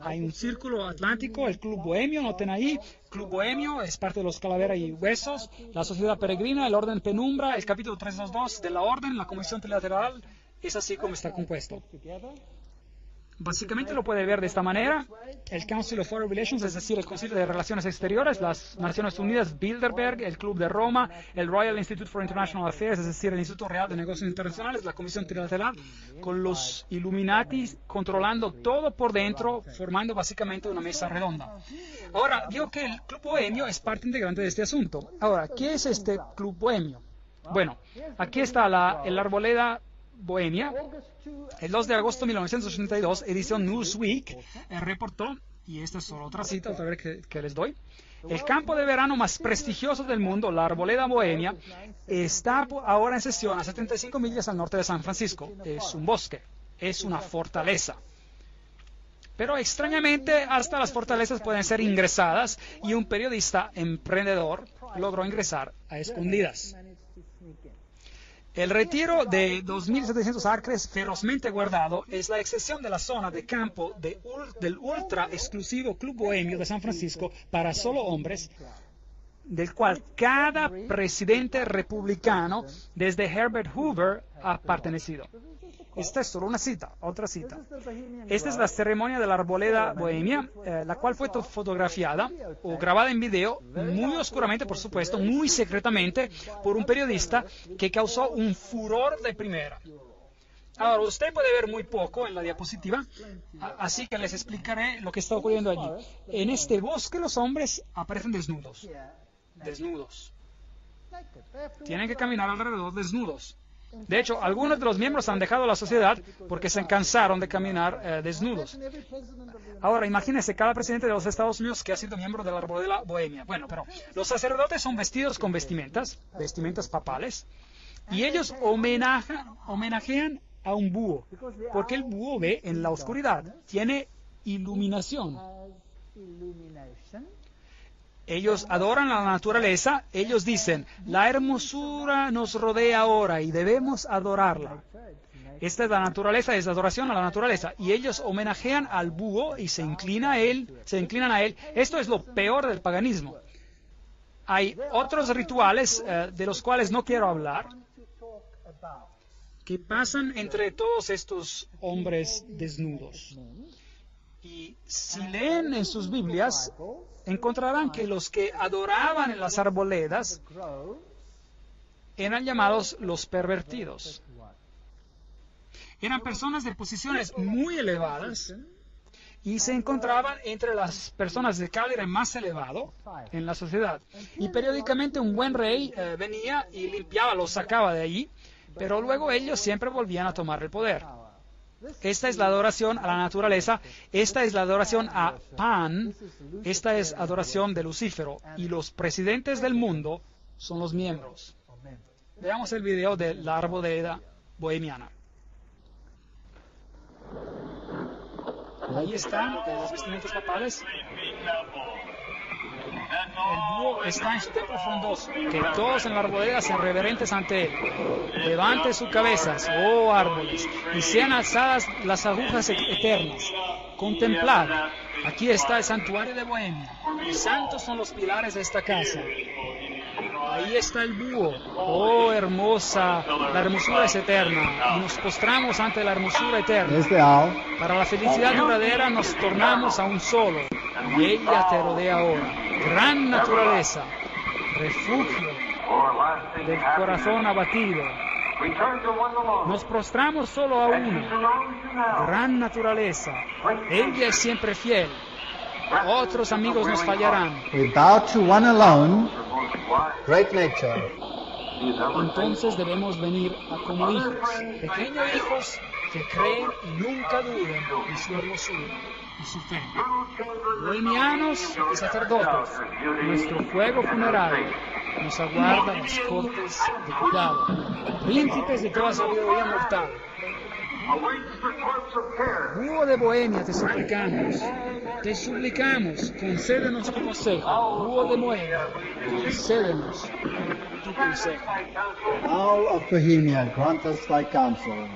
Hay un círculo atlántico, el Club Bohemio, noten ahí, Club Bohemio es parte de los Calavera y Huesos, la Sociedad Peregrina, el Orden Penumbra, el capítulo 322 de la Orden, la Comisión Trilateral, es así como está compuesto. Básicamente lo puede ver de esta manera: el Council of Foreign Relations, es decir, el Concilio de Relaciones Exteriores, las Naciones Unidas, Bilderberg, el Club de Roma, el Royal Institute for International Affairs, es decir, el Instituto Real de Negocios Internacionales, la Comisión Trilateral, con los Illuminati controlando todo por dentro, formando básicamente una mesa redonda. Ahora, digo que el Club Bohemio es parte integrante de este asunto. Ahora, ¿qué es este Club Bohemio? Bueno, aquí está el Arboleda Bohemia. El 2 de agosto de 1982, edición Newsweek reportó, y esta es solo otra cita, otra vez que les doy: el campo de verano más prestigioso del mundo, la Arboleda Bohemia, está ahora en sesión a 75 millas al norte de San Francisco. Es un bosque, es una fortaleza. Pero extrañamente, hasta las fortalezas pueden ser ingresadas, y un periodista emprendedor logró ingresar a escondidas. El retiro de 2.700 acres ferozmente guardado es la excepción de la zona de campo del ultra exclusivo Club Bohemio de San Francisco para solo hombres, del cual cada presidente republicano desde Herbert Hoover ha pertenecido. Esta es solo una cita, otra cita. Esta es la ceremonia de la Arboleda Bohemia, la cual fue fotografiada o grabada en video, muy oscuramente, por supuesto, muy secretamente, por un periodista que causó un furor de primera. Ahora, usted puede ver muy poco en la diapositiva, así que les explicaré lo que está ocurriendo allí. En este bosque los hombres aparecen desnudos. Desnudos. Tienen que caminar alrededor desnudos. De hecho, algunos de los miembros han dejado la sociedad porque se cansaron de caminar desnudos. Ahora, imagínense cada presidente de los Estados Unidos que ha sido miembro de la Arboleda Bohemia. Bueno, pero los sacerdotes son vestidos con vestimentas papales, y ellos homenajean a un búho, porque el búho ve en la oscuridad, tiene iluminación. Ellos adoran a la naturaleza, ellos dicen: la hermosura nos rodea ahora y debemos adorarla. Esta es la naturaleza, es adoración a la naturaleza. Y ellos homenajean al búho y se inclinan a él. Esto es lo peor del paganismo. Hay otros rituales de los cuales no quiero hablar, que pasan entre todos estos hombres desnudos. Y si leen en sus Biblias, encontrarán que los que adoraban en las arboledas eran llamados los pervertidos. Eran personas de posiciones muy elevadas y se encontraban entre las personas de calibre más elevado en la sociedad. Y periódicamente un buen rey venía y limpiaba, los sacaba de allí, pero luego ellos siempre volvían a tomar el poder. Esta es la adoración a la naturaleza, esta es la adoración a Pan, esta es adoración de Lucífero, y los presidentes del mundo son los miembros. Veamos el video de la Arboleda Bohemiana. Ahí están los vestimentos papales. El búho está en su templo frondoso, que todos en la arboleda sean reverentes ante él. Levante sus cabezas, oh árboles, y sean alzadas las agujas eternas. Contemplad, aquí está el santuario de Bohemia. Y santos son los pilares de esta casa. Ahí está el búho. Oh, hermosa, la hermosura es eterna. Y nos postramos ante la hermosura eterna. There's the owl. Para la felicidad duradera nos tornamos a un solo. Y ella te rodea ahora. Gran naturaleza, refugio del corazón abatido. Nos prostramos solo a uno. Gran naturaleza. Ella es siempre fiel. Otros amigos nos fallarán. We bow to one alone, great nature. Entonces debemos venir como hijos, pequeños hijos que creen y nunca duden de su hermosura y su fe. Bohemianos y sacerdotes, nuestro fuego funerario nos aguarda las cortes de cuidado, príncipes de toda sabiduría mortal. Búho de Bohemia, te suplicamos, concédenos tu consejo. Búho de Bohemia, concédenos tu consejo. Owl of Bohemia, grant us thy counsel.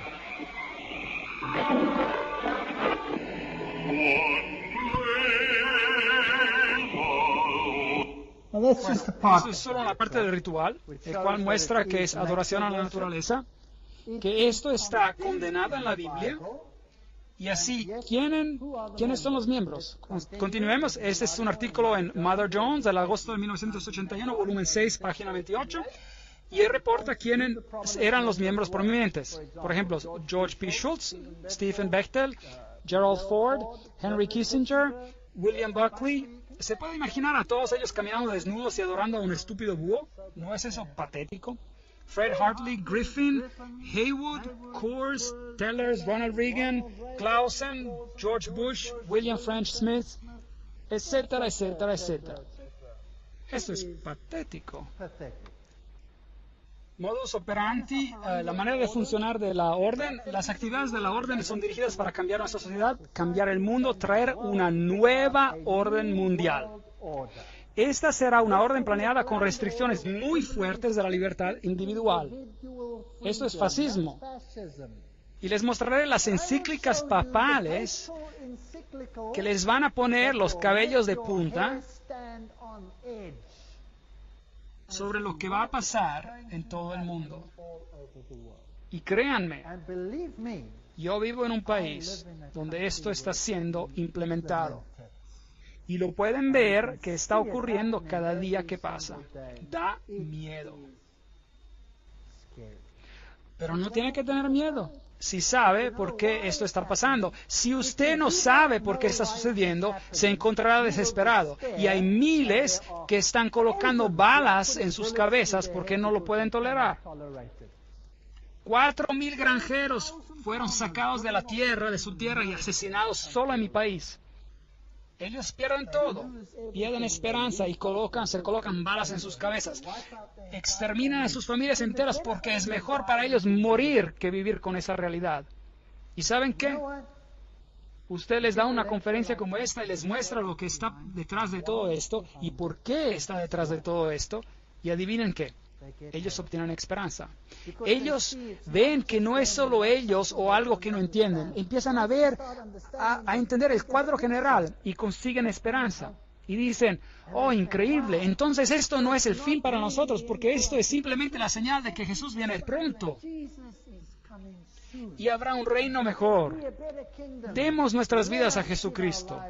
Well, that's just a part. Eso es solo una parte del ritual, el cual muestra que es adoración a la naturaleza, que esto está condenado en la Biblia. Y así, ¿quiénes son los miembros? Continuemos. Este es un artículo en Mother Jones del agosto de 1981, volumen 6, página 28. Y él reporta quiénes eran los miembros prominentes. Por ejemplo, George P. Schultz, Stephen Bechtel, Gerald Ford, Henry Kissinger, William Buckley. ¿Se puede imaginar a todos ellos caminando desnudos y adorando a un estúpido búho? ¿No es eso patético? Fred Hartley, Griffin, Haywood, Coors, Tellers, Ronald Reagan, Clausen, George Bush, William French Smith, etcétera, etcétera, etcétera. Esto es patético. Modus operandi, la manera de funcionar de la orden. Las actividades de la orden son dirigidas para cambiar nuestra sociedad, cambiar el mundo, traer una nueva orden mundial. Esta será una orden planeada con restricciones muy fuertes de la libertad individual. Esto es fascismo. Y les mostraré las encíclicas papales que les van a poner los cabellos de punta sobre lo que va a pasar en todo el mundo. Y créanme, yo vivo en un país donde esto está siendo implementado. Y lo pueden ver que está ocurriendo cada día que pasa. Da miedo. Pero no tiene que tener miedo. Si sabe por qué esto está pasando. Si usted no sabe por qué está sucediendo, se encontrará desesperado. Y hay miles que están colocando balas en sus cabezas porque no lo pueden tolerar. 4,000 granjeros fueron sacados de la tierra, de su tierra, y asesinados solo en mi país. Ellos pierden todo, pierden esperanza y se colocan balas en sus cabezas. Exterminan a sus familias enteras porque es mejor para ellos morir que vivir con esa realidad. ¿Y saben qué? Usted les da una conferencia como esta y les muestra lo que está detrás de todo esto y por qué está detrás de todo esto. Y adivinen qué. Ellos obtienen esperanza. Ellos ven que no es solo ellos o algo que no entienden. Empiezan a ver, a entender el cuadro general y consiguen esperanza. Y dicen, oh, increíble, entonces esto no es el fin para nosotros, porque esto es simplemente la señal de que Jesús viene pronto. Y habrá un reino mejor. Demos nuestras vidas a Jesucristo,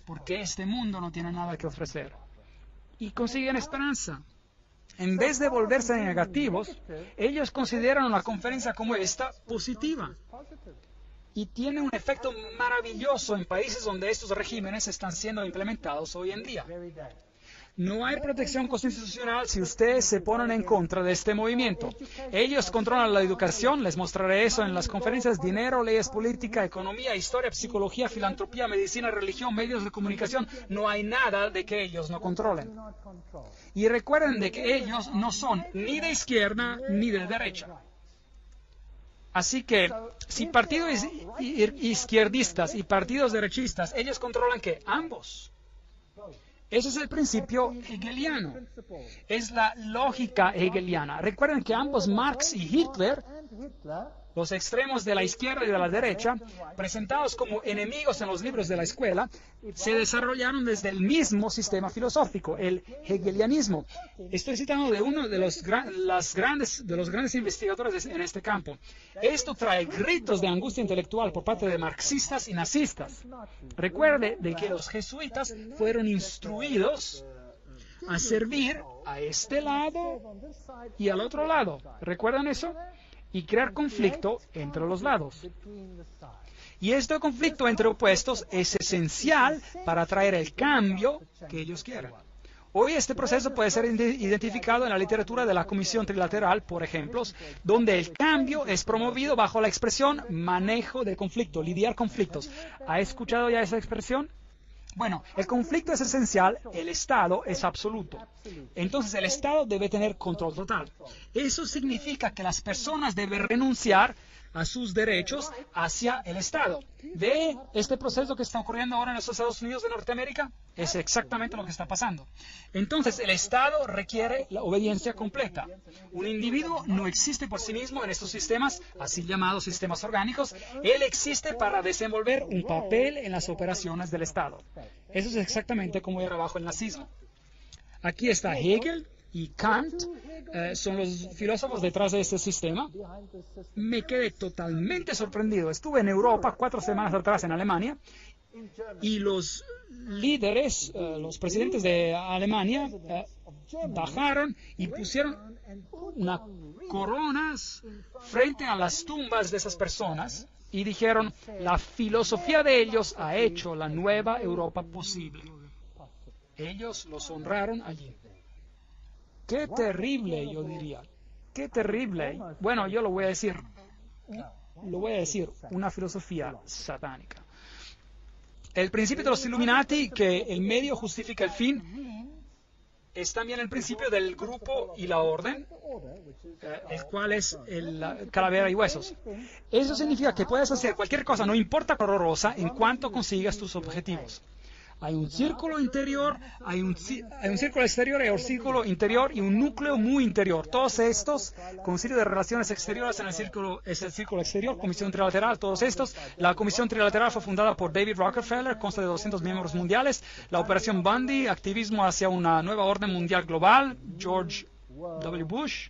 porque este mundo no tiene nada que ofrecer. Y consiguen esperanza. En vez de volverse negativos, ellos consideran una conferencia como esta positiva. Y tiene un efecto maravilloso en países donde estos regímenes están siendo implementados hoy en día. No hay protección constitucional si ustedes se ponen en contra de este movimiento. Ellos controlan la educación, les mostraré eso en las conferencias: dinero, leyes, política, economía, historia, psicología, filantropía, medicina, religión, medios de comunicación. No hay nada de que ellos no controlen. Y recuerden de que ellos no son ni de izquierda ni de derecha. Así que, si partidos izquierdistas y partidos derechistas, ellos controlan ¿qué? Ambos. Ese es el principio hegeliano. Es la lógica hegeliana. Recuerden que ambos, Marx y Hitler, los extremos de la izquierda y de la derecha, presentados como enemigos en los libros de la escuela, se desarrollaron desde el mismo sistema filosófico, el hegelianismo. Estoy citando de uno de los grandes investigadores en este campo. Esto trae gritos de angustia intelectual por parte de marxistas y nazistas. Recuerde de que los jesuitas fueron instruidos a servir a este lado y al otro lado. ¿Recuerdan eso? Y crear conflicto entre los lados. Y este conflicto entre opuestos es esencial para traer el cambio que ellos quieren. Hoy este proceso puede ser identificado en la literatura de la Comisión Trilateral, por ejemplo, donde el cambio es promovido bajo la expresión manejo de conflicto, lidiar conflictos. ¿Ha escuchado ya esa expresión? Bueno, el conflicto es esencial, el Estado es absoluto. Entonces el Estado debe tener control total. Eso significa que las personas deben renunciar a sus derechos hacia el Estado. ¿Ve este proceso que está ocurriendo ahora en los Estados Unidos de Norteamérica? Es exactamente lo que está pasando. Entonces el Estado requiere la obediencia completa. Un individuo no existe por sí mismo en estos sistemas, así llamados sistemas orgánicos. Él existe para desenvolver un papel en las operaciones del Estado. Eso es exactamente como era bajo el nazismo. Aquí está Hegel y Kant, son los filósofos detrás de este sistema. Me quedé totalmente sorprendido. Estuve en Europa 4 semanas atrás en Alemania y los líderes, los presidentes de Alemania bajaron y pusieron unas coronas frente a las tumbas de esas personas y dijeron, la filosofía de ellos ha hecho la nueva Europa posible. Ellos los honraron allí. ¡Qué terrible, yo diría! ¡Qué terrible! Bueno, yo lo voy a decir, una filosofía satánica. El principio de los Illuminati, que el medio justifica el fin, es también el principio del grupo y la orden, el cual es la calavera y huesos. Eso significa que puedes hacer cualquier cosa, no importa horrorosa, en cuanto consigas tus objetivos. Hay un círculo interior, hay un círculo exterior, hay un círculo interior y un núcleo muy interior. Todos estos, Concilio de Relaciones Exteriores es el círculo exterior, Comisión Trilateral, todos estos. La Comisión Trilateral fue fundada por David Rockefeller, consta de 200 miembros mundiales. La Operación Bundy, activismo hacia una nueva orden mundial global, George W. Bush.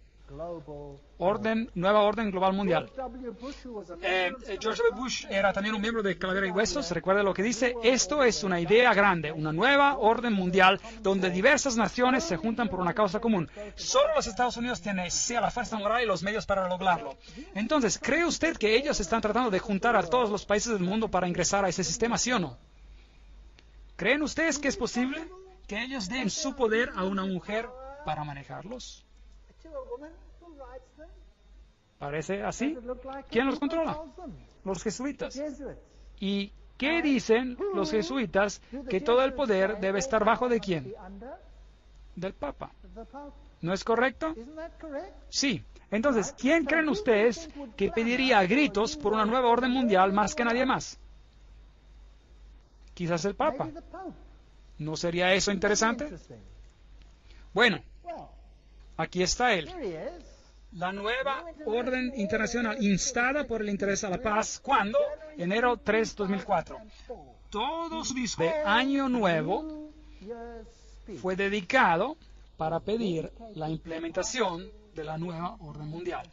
Nueva orden global mundial. George W. Bush era también un miembro de Calavera y Huesos. Recuerde lo que dice: esto es una idea grande, una nueva orden mundial donde diversas naciones se juntan por una causa común. Solo los Estados Unidos tienen sea la fuerza moral y los medios para lograrlo. Entonces, ¿cree usted que ellos están tratando de juntar a todos los países del mundo para ingresar a ese sistema, sí o no? ¿Creen ustedes que es posible que ellos den su poder a una mujer para manejarlos? ¿Parece así? ¿Quién los controla? Los jesuitas. ¿Y qué dicen los jesuitas? Que todo el poder debe estar bajo ¿de quién? Del Papa. ¿No es correcto? Sí. Entonces, ¿quién creen ustedes que pediría a gritos por una nueva orden mundial más que nadie más? Quizás el Papa. ¿No sería eso interesante? Bueno, aquí está él. La nueva orden internacional instada por el interés a la paz. ¿Cuándo? Enero 3, 2004. Todo su disco de Año Nuevo fue dedicado para pedir la implementación de la nueva orden mundial.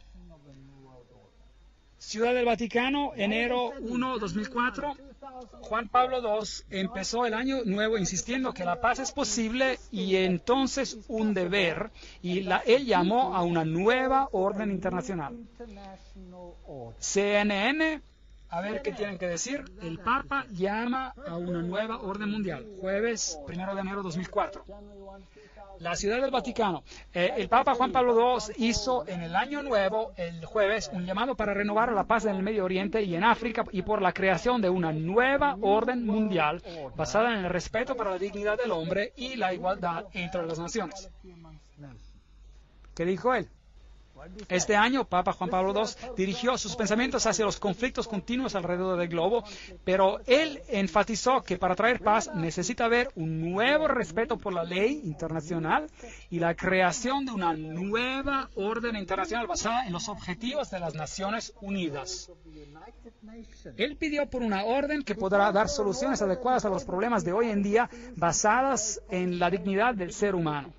Ciudad del Vaticano, enero 1, 2004. Juan Pablo II empezó el año nuevo insistiendo que la paz es posible y entonces un deber, y él llamó a una nueva orden internacional. CNN, a ver qué tienen que decir. El Papa llama a una nueva orden mundial, jueves 1 de enero 2004. La Ciudad del Vaticano. El Papa Juan Pablo II hizo en el Año Nuevo, el jueves, un llamado para renovar la paz en el Medio Oriente y en África y por la creación de una nueva orden mundial basada en el respeto para la dignidad del hombre y la igualdad entre las naciones. ¿Qué dijo él? Este año, Papa Juan Pablo II dirigió sus pensamientos hacia los conflictos continuos alrededor del globo, pero él enfatizó que para traer paz necesita haber un nuevo respeto por la ley internacional y la creación de una nueva orden internacional basada en los objetivos de las Naciones Unidas. Él pidió por una orden que podrá dar soluciones adecuadas a los problemas de hoy en día basadas en la dignidad del ser humano.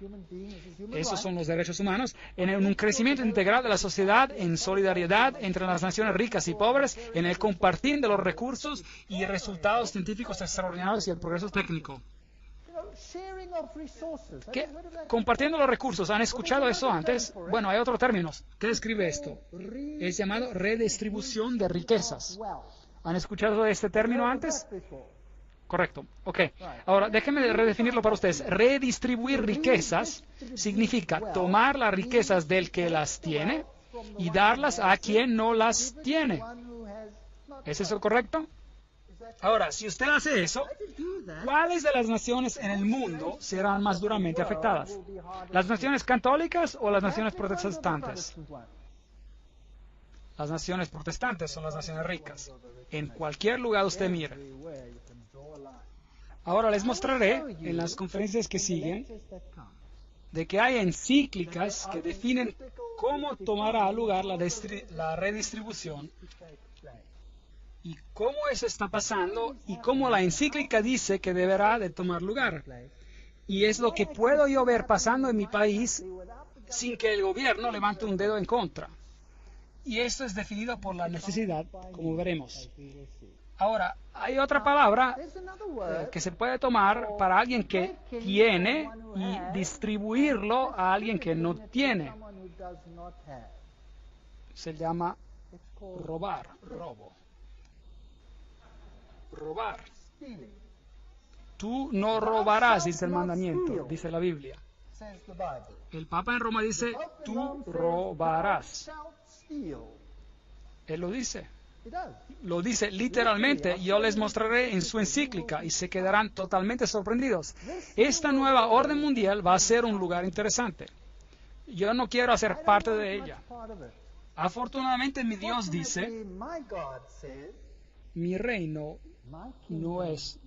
Esos son los derechos humanos, en un crecimiento integral de la sociedad, en solidaridad entre las naciones ricas y pobres, en el compartir de los recursos y resultados científicos extraordinarios y el progreso técnico. ¿Qué? Compartiendo los recursos. ¿Han escuchado eso antes? Bueno, hay otro término. ¿Qué describe esto? Es llamado redistribución de riquezas. ¿Han escuchado este término antes? Correcto. Ok. Ahora, déjenme redefinirlo para ustedes. Redistribuir riquezas significa tomar las riquezas del que las tiene y darlas a quien no las tiene. ¿Es eso correcto? Ahora, si usted hace eso, ¿cuáles de las naciones en el mundo serán más duramente afectadas? ¿Las naciones católicas o las naciones protestantes? Las naciones protestantes son las naciones ricas. En cualquier lugar usted mire. Ahora les mostraré en las conferencias que siguen de que hay encíclicas que definen cómo tomará lugar la redistribución y cómo eso está pasando y cómo la encíclica dice que deberá de tomar lugar. Y es lo que puedo yo ver pasando en mi país sin que el gobierno levante un dedo en contra. Y esto es definido por la necesidad, como veremos. Ahora, hay otra palabra que se puede tomar para alguien que tiene y distribuirlo a alguien que no tiene. Se llama robar, robo. Robar. Tú no robarás, dice el mandamiento, dice la Biblia. El Papa en Roma dice, tú robarás. Él lo dice. Lo dice literalmente. Yo les mostraré en su encíclica y se quedarán totalmente sorprendidos. Esta nueva orden mundial va a ser un lugar interesante. Yo no quiero hacer parte de ella. Afortunadamente mi Dios dice, mi reino no es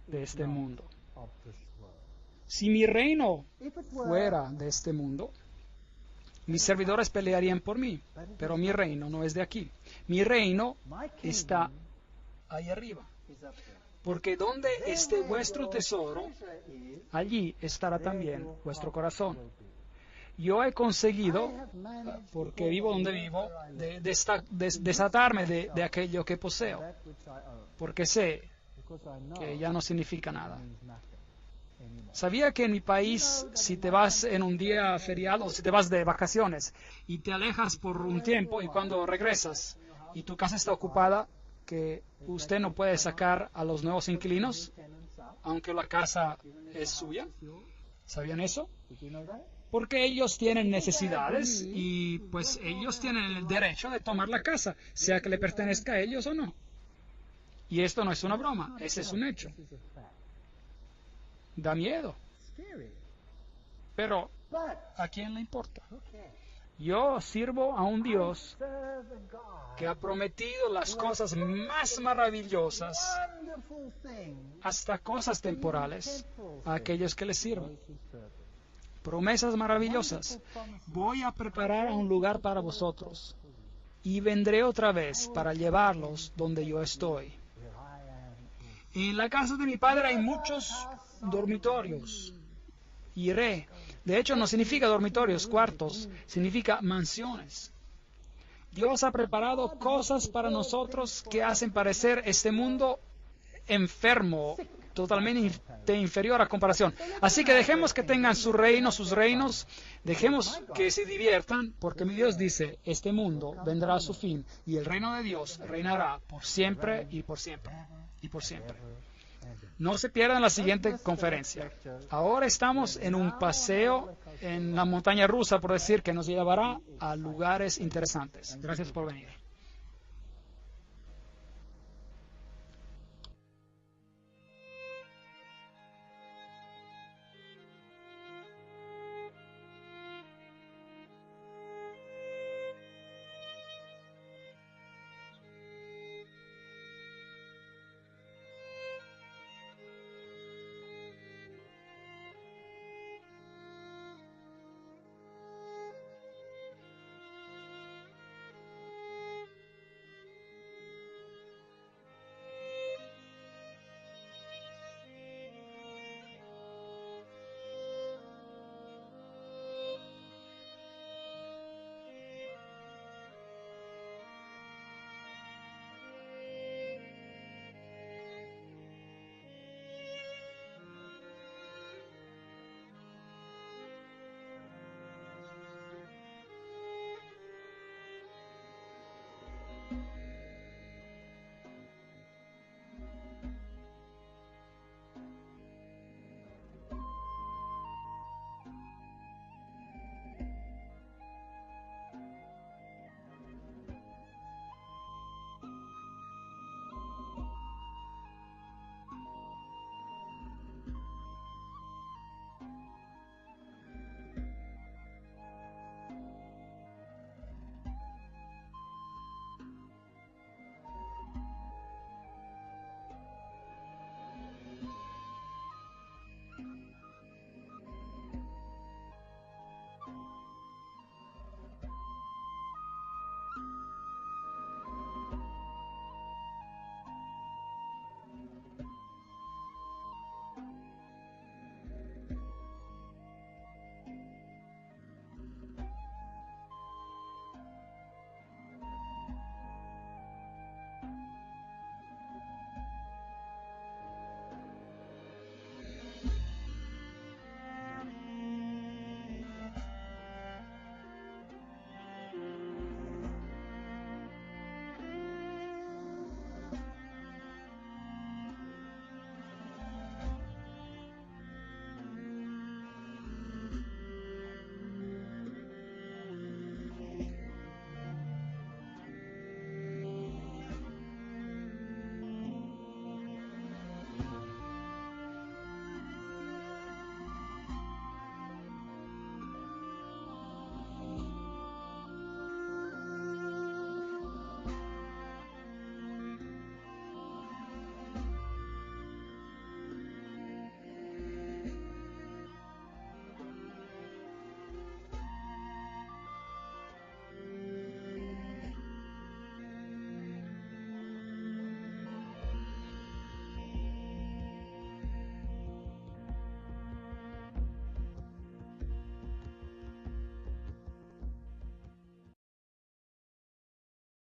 de este mundo. Si mi reino fuera de este mundo, mis servidores pelearían por mí, pero mi reino no es de aquí. Mi reino está ahí arriba. Porque donde esté vuestro tesoro, allí estará también vuestro corazón. Yo he conseguido, porque vivo donde vivo, desatarme de aquello que poseo, porque sé que ya no significa nada. ¿Sabía que en mi país, si te vas en un día feriado, si te vas de vacaciones y te alejas por un tiempo y cuando regresas y tu casa está ocupada, que usted no puede sacar a los nuevos inquilinos, aunque la casa es suya? ¿Sabían eso? Porque ellos tienen necesidades y pues ellos tienen el derecho de tomar la casa, sea que le pertenezca a ellos o no. Y esto no es una broma, ese es un hecho. Da miedo. Pero, ¿a quién le importa? Yo sirvo a un Dios que ha prometido las cosas más maravillosas, hasta cosas temporales, a aquellos que le sirven. Promesas maravillosas. Voy a preparar un lugar para vosotros y vendré otra vez para llevarlos donde yo estoy. En la casa de mi padre hay muchos dormitorios. Iré. De hecho, no significa dormitorios, cuartos, significa mansiones. Dios ha preparado cosas para nosotros que hacen parecer este mundo enfermo, totalmente inferior a comparación. Así que dejemos que tengan su reino, sus reinos, dejemos que se diviertan, porque mi Dios dice, este mundo vendrá a su fin y el reino de Dios reinará por siempre y por siempre y por siempre. No se pierdan la siguiente conferencia. Ahora estamos en un paseo en la montaña rusa, por decir, que nos llevará a lugares interesantes. Gracias por venir.